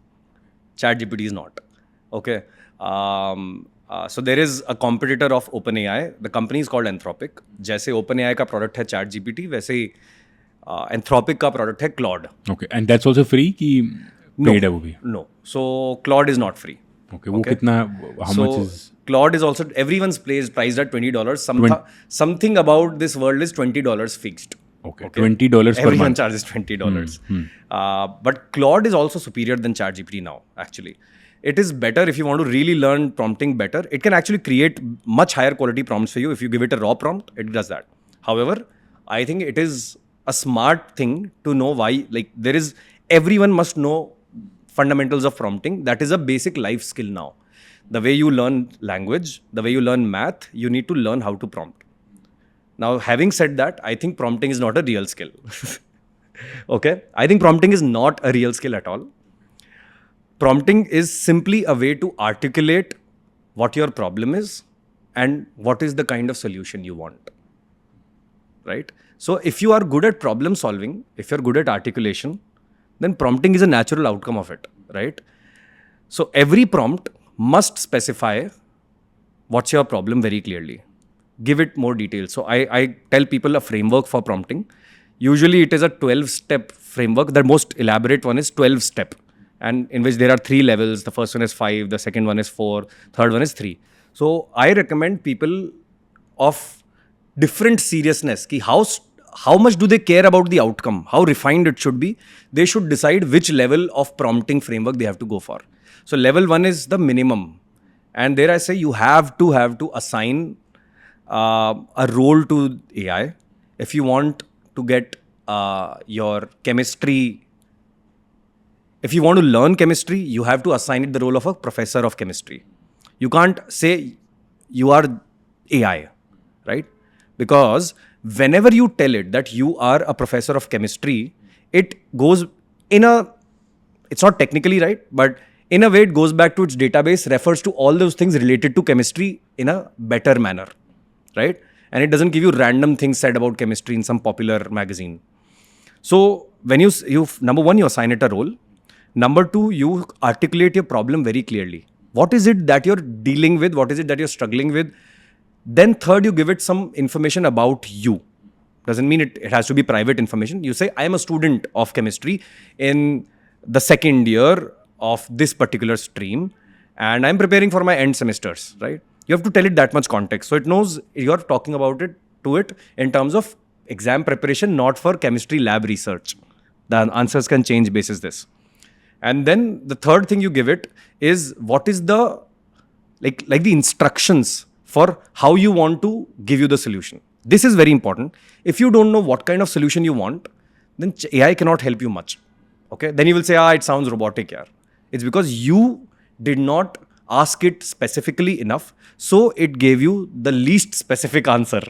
ChatGPT is not. Okay. So there is a competitor of OpenAI. The company is called Anthropic. जैसे OpenAI का product है ChatGPT, वैसे ही Anthropic का product है Claude. Okay, and that's also free कि paid है वो भी? No. So Claude is not free. Okay, वो कितना, how So much is? Claude is also everyone's priced at $20. Something about this world is $20 fixed. Okay, $20 per Everyone month. charges $20. But Claude is also superior than ChatGPT now, actually. It is better if you want to really learn prompting better. It can actually create much higher quality prompts for you. If you give it a raw prompt, it does that. However, I think it is a smart thing to know why, like, everyone must know fundamentals of prompting. That is a basic life skill now. The way you learn language, the way you learn math, you need to learn how to prompt. Now, having said that, I think prompting is not a real skill. Okay? I think prompting is not a real skill at all. Prompting is simply a way to articulate what your problem is and what is the kind of solution you want. Right? So, if you are good at problem solving, if you're good at articulation, then prompting is a natural outcome of it. Right? So, every prompt must specify what's your problem very clearly. Give it more details. So, I tell people a framework for prompting. Usually, it is a 12-step framework. The most elaborate one is 12-step. And in which there are 3 levels. The first one is 5, the second one is 4, third one is 3. So I recommend people of different seriousness ki how much do they care about the outcome, how refined it should be. They should decide which level of prompting framework they have to go for. So level 1 is the minimum, and there I say you have to assign a role to AI. If you want to get your chemistry, if you want to learn chemistry, you have to assign it the role of a professor of chemistry. You can't say you are AI, right? Because whenever you tell it that you are a professor of chemistry, it goes it's not technically right, but in a way it goes back to its database, refers to all those things related to chemistry in a better manner, right? And it doesn't give you random things said about chemistry in some popular magazine. So when you number one, you assign it a role. Number 2, you articulate your problem very clearly. What is it that you're dealing with? What is it that you're struggling with? Then third, you give it some information about you. Doesn't mean it has to be private information. You say, I am a student of chemistry in the second year of this particular stream, and I'm preparing for my end semesters, right? You have to tell it that much context. So it knows you're talking about it to it in terms of exam preparation, not for chemistry lab research. The answers can change basis this. And then the third thing you give it is what is the like the instructions for how you want to give you the solution. This is very important. If you don't know what kind of solution you want, then AI cannot help you much. Okay? Then you will say, it sounds robotic, yaar. It's because you did not ask it specifically enough, so it gave you the least specific answer.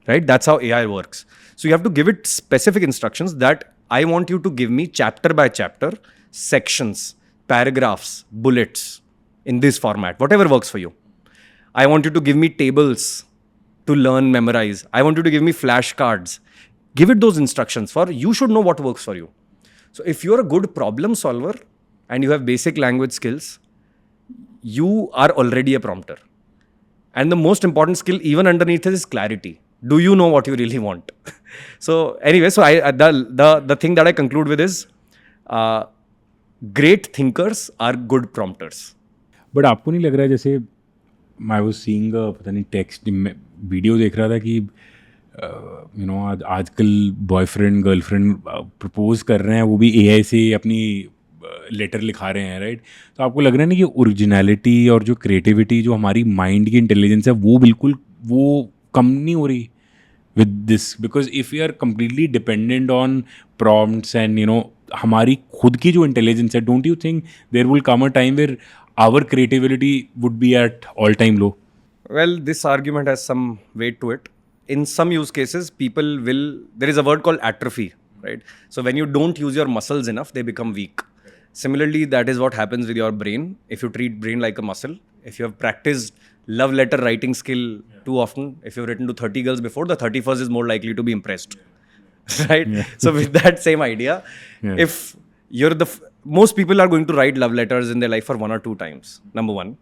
Right? That's how AI works. So you have to give it specific instructions that I want you to give me chapter by chapter, sections, paragraphs, bullets in this format, whatever works for you. I want you to give me tables to learn, memorize. I want you to give me flashcards. Give it those instructions for you should know what works for you. So if you're a good problem solver and you have basic language skills, you are already a prompter. And the most important skill even underneath it is clarity. Do you know what you really want? So anyway, so the thing that I conclude with is great thinkers are good prompters. But आपको नहीं लग रहा है जैसे I was seeing पता नहीं text video देख रहा था कि यू नो आजकल बॉयफ्रेंड गर्लफ्रेंड प्रपोज कर रहे हैं, वो भी एआई से अपनी लेटर लिखा रहे हैं, राइट? तो आपको लग रहा है ना कि ओरिजिनलिटी और जो क्रिएटिविटी जो हमारी माइंड की इंटेलिजेंस है वो बिल्कुल वो कम नहीं हो रही with this, because if we are completely dependent on prompts and you know हमारी खुद की जो इंटेलिजेंस है, don't you think there will come a time where our creativity would be at all time low? Well, this argument has some weight to it. In some use cases, there is a word called atrophy, right? So when you don't use your muscles enough, they become weak. Similarly, that is what happens with your brain. If you treat brain like a muscle, if you have practiced love letter writing skill too often, if you've written to 30 girls before, the 31st is more likely to be impressed. Right? So with that same idea, Yeah. if you're most people are going to write love letters in their life for 1 or 2 times, number one.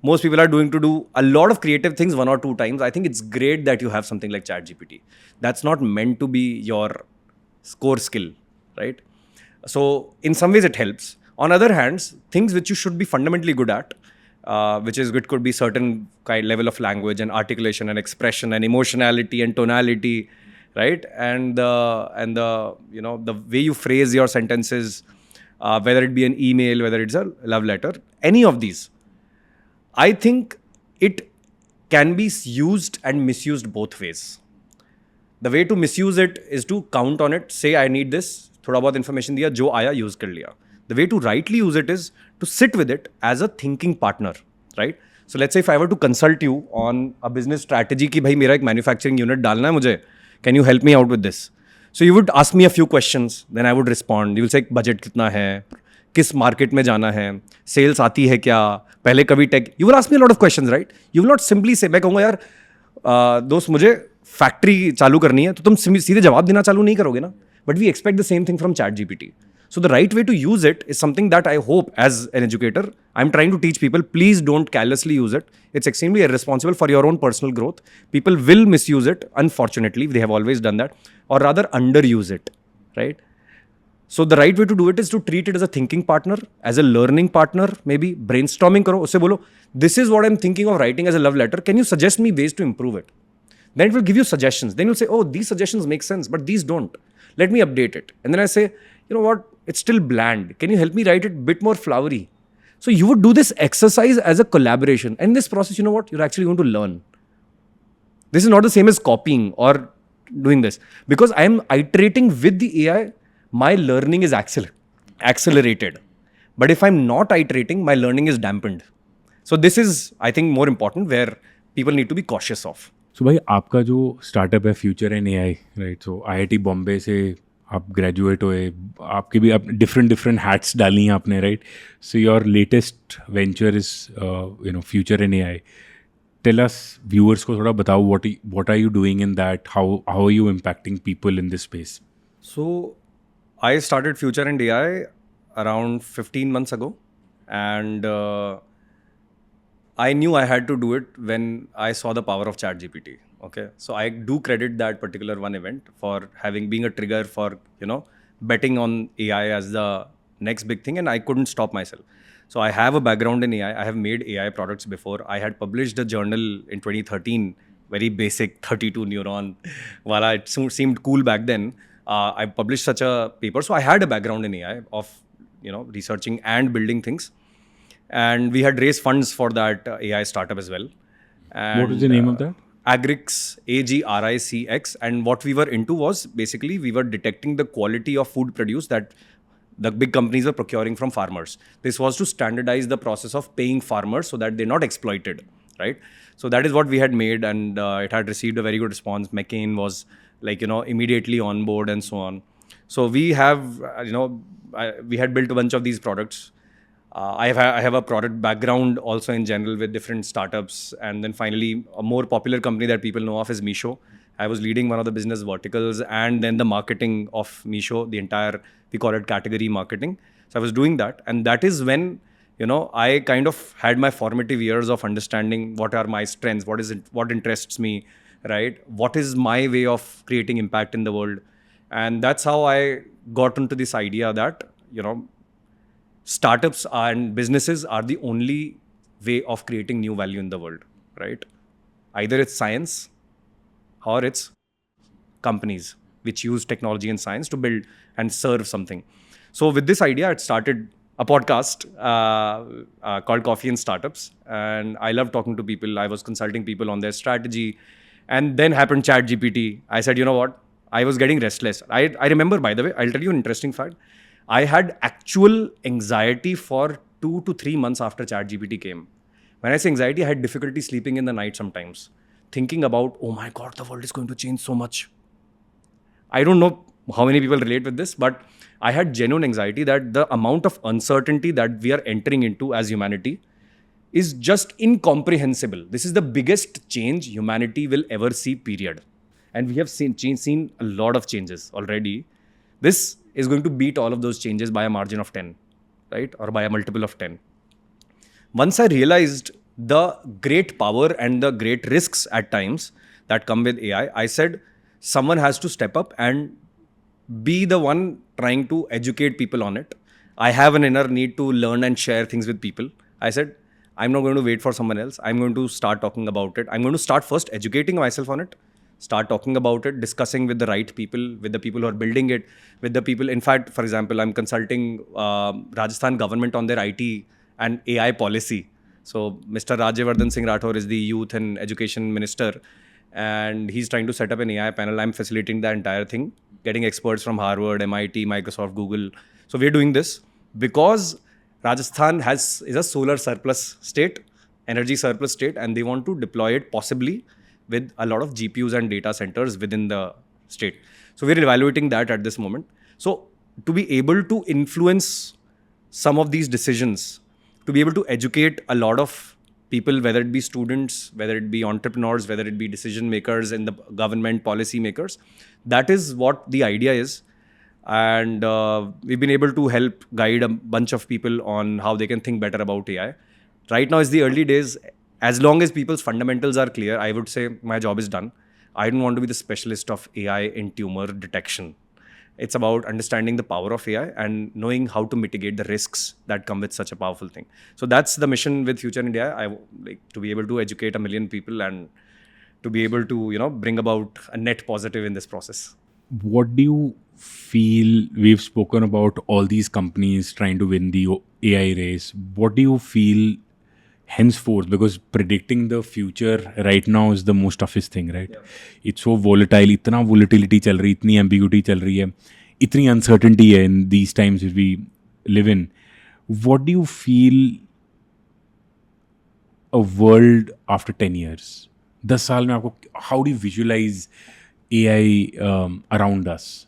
Most people are doing to do a lot of creative things 1 or 2 times. I think it's great that you have something like ChatGPT. That's not meant to be your core skill, right? So in some ways it helps. On other hands, things which you should be fundamentally good at, which is it could be certain kind level of language and articulation and expression and emotionality and tonality, right? And the the way you phrase your sentences, whether it be an email, whether it's a love letter, any of these, I think it can be used and misused both ways. The way to misuse it is to count on it, say I need this, थोड़ा बहुत information दिया, जो आया use कर लिया. The way to rightly use it is to sit with it as a thinking partner, right? So let's say if I were to consult you on a business strategy कि भाई मेरा एक manufacturing unit डालना है मुझे, can you help me out with this? So you would ask me a few questions, then I would respond. You will say budget कितना है, किस मार्केट में जाना है, सेल्स आती है क्या, पहले कभी tech, you will ask me a lot of questions, right? You will not simply say, मैं कहूँगा यार दोस्त मुझे फैक्ट्री चालू करनी है, तो तुम सीधे जवाब देना चालू नहीं करोगे ना. But we expect the same thing from ChatGPT. So the right way to use it is something that I hope as an educator, I'm trying to teach people, please don't carelessly use it. It's extremely irresponsible for your own personal growth. People will misuse it, unfortunately, they have always done that, or rather underuse it, right? So the right way to do it is to treat it as a thinking partner, as a learning partner, maybe brainstorming karo, usse bolo, this is what I'm thinking of writing as a love letter. Can you suggest me ways to improve it? Then it will give you suggestions. Then you'll say, oh, these suggestions make sense, but these don't. Let me update it. And then I say, you know what? It's still bland. Can you help me write it a bit more flowery? So you would do this exercise as a collaboration. And in this process, you know what? You're actually going to learn. This is not the same as copying or doing this. Because I am iterating with the AI, my learning is accelerated. But if I'm not iterating, my learning is dampened. So this is, I think, more important, where people need to be cautious of. सो भाई आपका जो startup है future and AI, right? So IIT Bombay से आप graduate हुए, आपके भी आप डिफरेंट हैट्स डाली हैं आपने, right? So your latest venture is future and AI. Tell us, viewers को थोड़ा बताओ, what are you doing in that, how are you impacting people in this space? So I started Future and AI around 15 months ago, and I knew I had to do it when I saw the power of ChatGPT. Okay, so I do credit that particular one event for being a trigger for betting on AI as the next big thing, and I couldn't stop myself. So I have a background in AI. I have made AI products before. I had published a journal in 2013, very basic 32 neuron. Wala, it seemed cool back then. I published such a paper, so I had a background in AI of researching and building things. And we had raised funds for that AI startup as well. And, What was the name of that? Agrix, AGRICX. And what we were into was basically we were detecting the quality of food produce that the big companies were procuring from farmers. This was to standardize the process of paying farmers so that they're not exploited, right? So that is what we had made, and it had received a very good response. McCain was immediately on board and so on. So we have, we had built a bunch of these products. I have a product background also in general with different startups, and then finally a more popular company that people know of is Meesho. I was leading one of the business verticals and then the marketing of Meesho, the entire, we call it category marketing. So I was doing that, and that is when I kind of had my formative years of understanding what are my strengths, what interests me, right? What is my way of creating impact in the world, and that's how I got into this idea that startups and businesses are the only way of creating new value in the world, right? Either it's science or it's companies which use technology and science to build and serve something. So with this idea, it started a podcast called Coffee and Startups. And I love talking to people. I was consulting people on their strategy. And then happened ChatGPT. I said, you know what? I was getting restless. I remember, by the way, I'll tell you an interesting fact. I had actual anxiety for 2 to 3 months after ChatGPT came. When I say anxiety, I had difficulty sleeping in the night sometimes, thinking about, oh my God, the world is going to change so much. I don't know how many people relate with this, but I had genuine anxiety that the amount of uncertainty that we are entering into as humanity is just incomprehensible. This is the biggest change humanity will ever see, period. And we have seen a lot of changes already. This is going to beat all of those changes by a margin of 10, right? Or by a multiple of 10. Once I realized the great power and the great risks at times that come with AI, I said someone has to step up and be the one trying to educate people on it. I have an inner need to learn and share things with people. I said, I'm not going to wait for someone else. I'm going to start talking about it. I'm going to start first educating myself on it, start talking about it, discussing with the right people, with the people who are building it, with the people. In fact, for example, I'm consulting Rajasthan government on their IT and AI policy. So Mr. Rajyavardhan Singh Rathore is the youth and education minister, and he's trying to set up an AI panel. I'm facilitating the entire thing, getting experts from Harvard, MIT, Microsoft, Google. So we're doing this because Rajasthan is a solar surplus state, energy surplus state, and they want to deploy it possibly with a lot of GPUs and data centers within the state. So we're evaluating that at this moment. So to be able to influence some of these decisions, to be able to educate a lot of people, whether it be students, whether it be entrepreneurs, whether it be decision makers in the government, policy makers, that is what the idea is. And we've been able to help guide a bunch of people on how they can think better about AI. Right now is the early days. As long as people's fundamentals are clear, I would say my job is done. I don't want to be the specialist of AI in tumor detection. It's about understanding the power of AI and knowing how to mitigate the risks that come with such a powerful thing. So that's the mission with Future India. I like to be able to educate 1 million people and to be able to, bring about a net positive in this process. What do you feel? We've spoken about all these companies trying to win the AI race. What do you feel henceforth? Because predicting the future right now is the most toughest thing, right? Yeah. It's so volatile. इतना volatility चल रही, इतनी ambiguity चल रही है, इतनी uncertainty है in these times that we live in. What do you feel a world after 10 years? 10 साल में आपको, how do you visualize AI around us?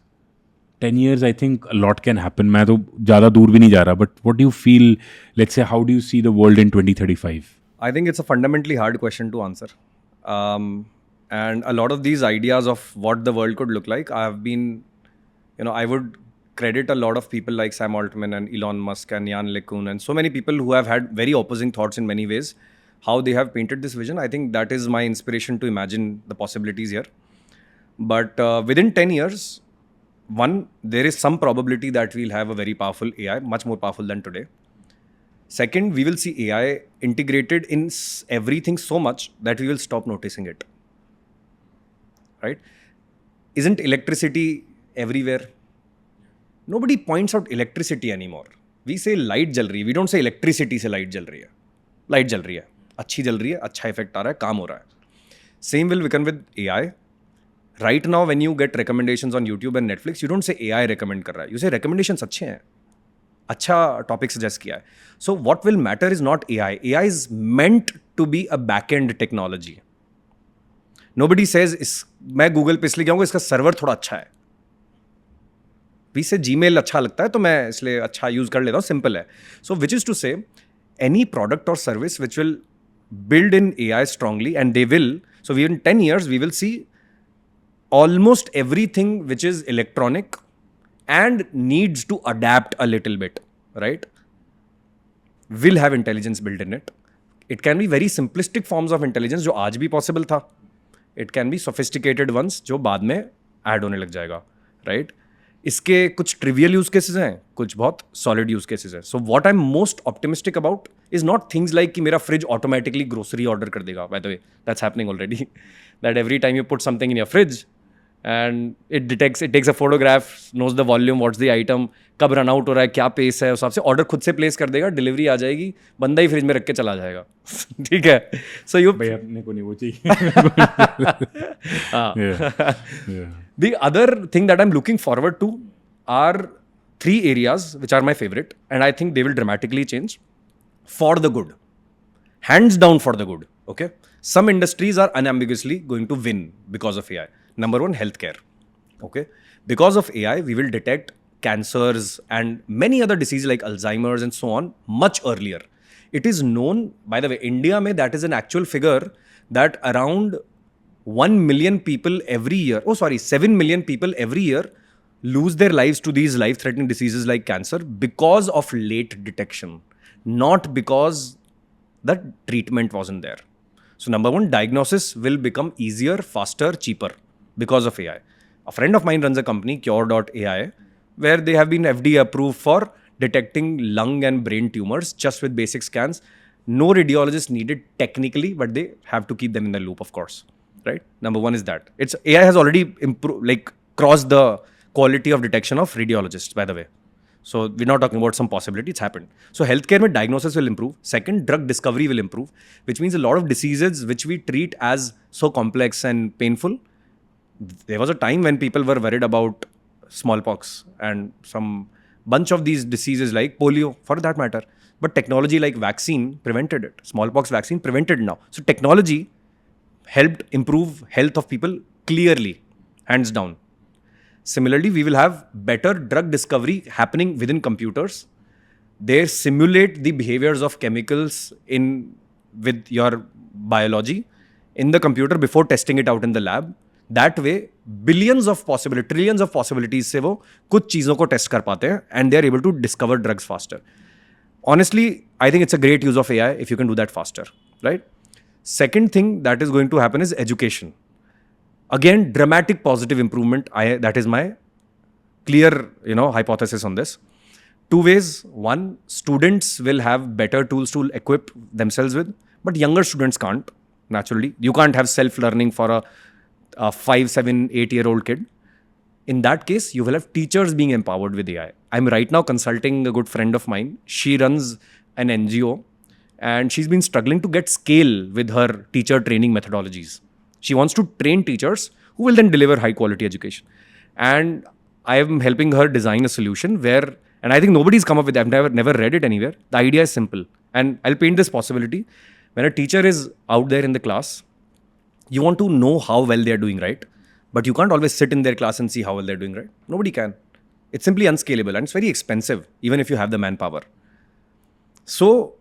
10 years, I think a lot can happen. मैं तो ज़्यादा दूर भी नहीं जा रहा, but what do you feel, let's say, how do you see the world in 2035? I think it's a fundamentally hard question to answer. And a lot of these ideas of what the world could look like, I have been, I would credit a lot of people like Sam Altman and Elon Musk and Jan LeCun and so many people who have had very opposing thoughts in many ways, how they have painted this vision. I think that is my inspiration to imagine the possibilities here. But within 10 years, one, there is some probability that we'll have a very powerful AI, much more powerful than today. Second, we will see AI integrated in everything so much that we will stop noticing it. Right? Isn't electricity everywhere? Nobody points out electricity anymore. We say light jal rahi hai. We don't say electricity se light jal rahi hai. Light jal rahi hai. Achhi jal rahi hai. Achha effect aa raha hai. Kaam ho raha hai. Same will become with AI. Right now, when you get recommendations on YouTube and Netflix, you don't say AI recommend कर रहा है. You say recommendations अच्छे हैं. अच्छा topic suggest किया है. So what will matter is not AI. AI is meant to be a back-end technology. Nobody says मैं Google पे इसलिए जाऊँगा इसका सर्वर थोड़ा अच्छा है. We say Gmail अच्छा लगता है तो मैं इसलिए अच्छा यूज़ कर लेता हूँ. Simple है. So which is to say, any product or service which will build in AI strongly, and they will. So in 10 years, we will see almost everything which is electronic and needs to adapt a little bit, right, will have intelligence built in it. It can be very simplistic forms of intelligence जो आज भी possible था. It can be sophisticated ones जो बाद में add होने लग जाएगा, right? इसके कुछ trivial use cases हैं, कुछ बहुत solid use cases हैं. So what I'm most optimistic about is not things like कि मेरा fridge automatically grocery order कर देगा. By the way, that's happening already. That every time you put something in your fridge, and it takes a photograph, knows the volume, what's the item, कब run out हो रहा है, क्या pace है, उस हिसाब से ऑर्डर खुद से प्लेस कर देगा, डिलीवरी आ जाएगी, बंदा ही फ्रिज में रख के चला जाएगा. ठीक है. सो यू भाई अपने को नहीं वो चाहिए. The other thing that I'm looking forward to are 3 areas which are my favorite, and I think they will dramatically change for the good. Hands down for the good. Okay. Some industries are unambiguously going to win because of AI. Number 1, healthcare. Okay. Because of AI, we will detect cancers and many other diseases like Alzheimer's and so on much earlier. It is known, by the way, India mein that is an actual figure that around 1 million people every year, 7 million people every year lose their lives to these life-threatening diseases like cancer because of late detection, not because the treatment wasn't there. So number one, diagnosis will become easier, faster, cheaper because of AI. A friend of mine runs a company, Cure.ai, where they have been FDA approved for detecting lung and brain tumors just with basic scans. No radiologist needed technically, but they have to keep them in the loop, of course. Right? Number one is that. AI has already improved, crossed the quality of detection of radiologists, by the way. So we're not talking about some possibility, it's happened. So healthcare mein diagnosis will improve. Second, drug discovery will improve, which means a lot of diseases which we treat as so complex and painful. There was a time when people were worried about smallpox and some bunch of these diseases like polio, for that matter. But technology like vaccine prevented it. Smallpox vaccine prevented now. So technology helped improve health of people clearly, hands down. Similarly, we will have better drug discovery happening within computers. They simulate the behaviors of chemicals with your biology in the computer before testing it out in the lab. That way, trillions of possibilities से वो कुछ चीज़ों को test कर पाते हैं and they are able to discover drugs faster. Honestly, I think it's a great use of AI if you can do that faster, right? Second thing that is going to happen is education. Again, dramatic positive improvement. That is my clear, hypothesis on this. Two ways. One, students will have better tools to equip themselves with, but younger students can't, naturally. You can't have self-learning for a 5, 7, 8-year-old kid. In that case, you will have teachers being empowered with AI. I'm right now consulting a good friend of mine. She runs an NGO and she's been struggling to get scale with her teacher training methodologies. She wants to train teachers who will then deliver high quality education. And I am helping her design a solution where, and I think nobody's come up with it, I've never read it anywhere. The idea is simple. And I'll paint this possibility. When a teacher is out there in the class, you want to know how well they're doing, right? But you can't always sit in their class and see how well they're doing, right? Nobody can. It's simply unscalable and it's very expensive, even if you have the manpower. So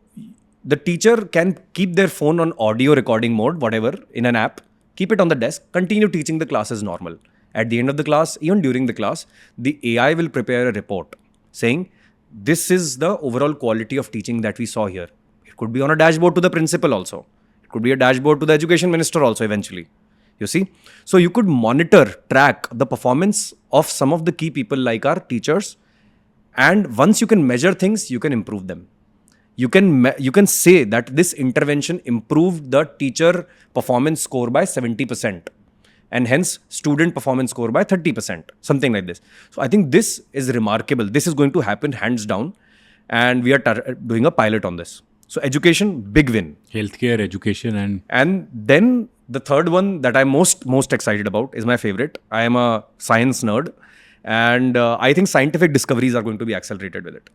the teacher can keep their phone on audio recording mode, whatever, in an app, keep it on the desk, continue teaching the class as normal. At the end of the class, even during the class, the AI will prepare a report saying, this is the overall quality of teaching that we saw here. It could be on a dashboard to the principal also. It could be a dashboard to the education minister also eventually. You see? So you could monitor, track the performance of some of the key people like our teachers. And once you can measure things, you can improve them. You can say that this intervention improved the teacher performance score by 70% and hence student performance score by 30%, something like this. So I think this is remarkable. This is going to happen hands down and we are doing a pilot on this. So education, big win. Healthcare, education and then the third one that I'm most excited about is my favorite. I am a science nerd and I think scientific discoveries are going to be accelerated with it.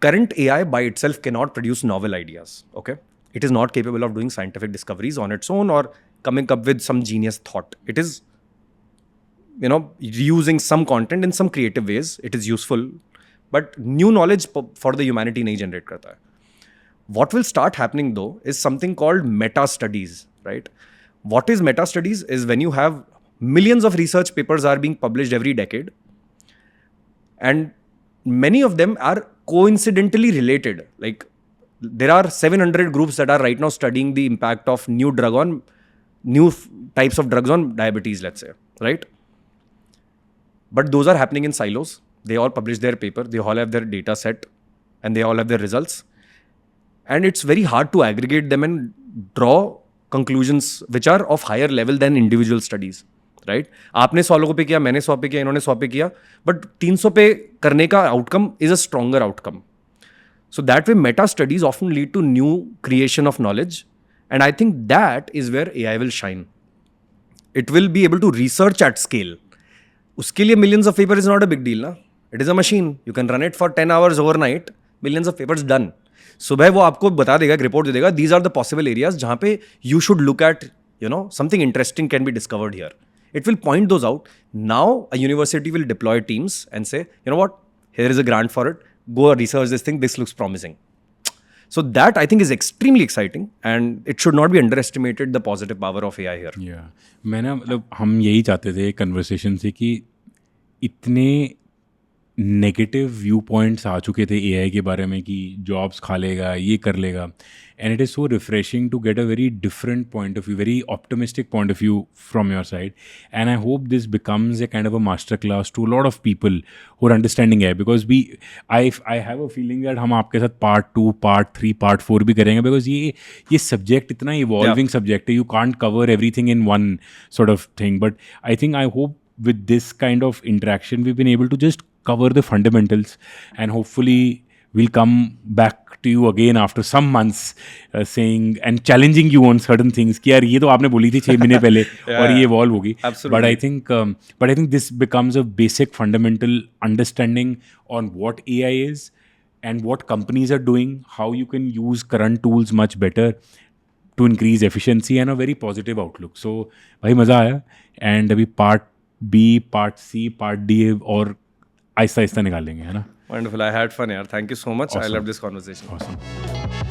Current AI by itself cannot produce novel ideas, okay? It is not capable of doing scientific discoveries on its own or coming up with some genius thought. It is, reusing some content in some creative ways. It is useful, but new knowledge for the humanity nahi generate karta hai. What will start happening though is something called meta studies, right? What is meta studies is when you have millions of research papers are being published every decade and many of them are coincidentally related. Like there are 700 groups that are right now studying the impact of new types of drugs on diabetes, let's say, right? But those are happening in silos. They all publish their paper, they all have their data set and they all have their results. And it's very hard to aggregate them and draw conclusions which are of higher level than individual studies. Right आपने 100 लोगों पे किया, मैंने 100 पे किया, इन्होंने 100 पे किया, बट 300 पे करने का outcome is a stronger outcome. So that way meta studies often lead to new creation of knowledge and I think that is where AI will shine. It will be able to research at scale. उसके लिए millions of paper is not a big deal ना. It is a machine. You can run it for 10 hours overnight. Millions of papers done. सुबह वो आपको बता देगा, report दे देगा. These are the possible areas जहाँ पे you should look at, something interesting can be discovered here. It will point those out. Now a university will deploy teams and say, you know what, here is a grant for it. Go research this thing. This looks promising. So that I think is extremely exciting, and it should not be underestimated, the positive power of AI here. या मैं ना मतलब हम यही चाहते थे conversation से कि इतने नेगेटिव व्यू पॉइंट्स आ चुके थे एआई के बारे में कि जॉब्स खा लेगा, ये कर लेगा, and it is so refreshing to get a very different point of view, very optimistic point of view from your side. And I hope this becomes a kind of a master class to lot of people who are understanding है, because we I have a feeling that हम आपके साथ part 2, part 3, part 4 भी करेंगे, because ये subject इतना evolving subject है, you can't cover everything in one sort of thing. But I think, I hope with this kind of interaction we've been able to just cover the fundamentals, and hopefully we'll come back to you again after some months saying and challenging you on certain things कि यार ये तो आपने बोली थी 6 महीने पहले और ये evolve होगी. Absolutely. But I think this becomes a basic fundamental understanding on what AI is and what companies are doing, how you can use current tools much better to increase efficiency, and a very positive outlook. So भाई मज़ा आया, and अभी part B, part C, part D और आहिस्ता आहिस्ता निकालेंगे, है ना. Wonderful. I had fun, yaar. Thank you so much. I Awesome. loved this conversation. Awesome.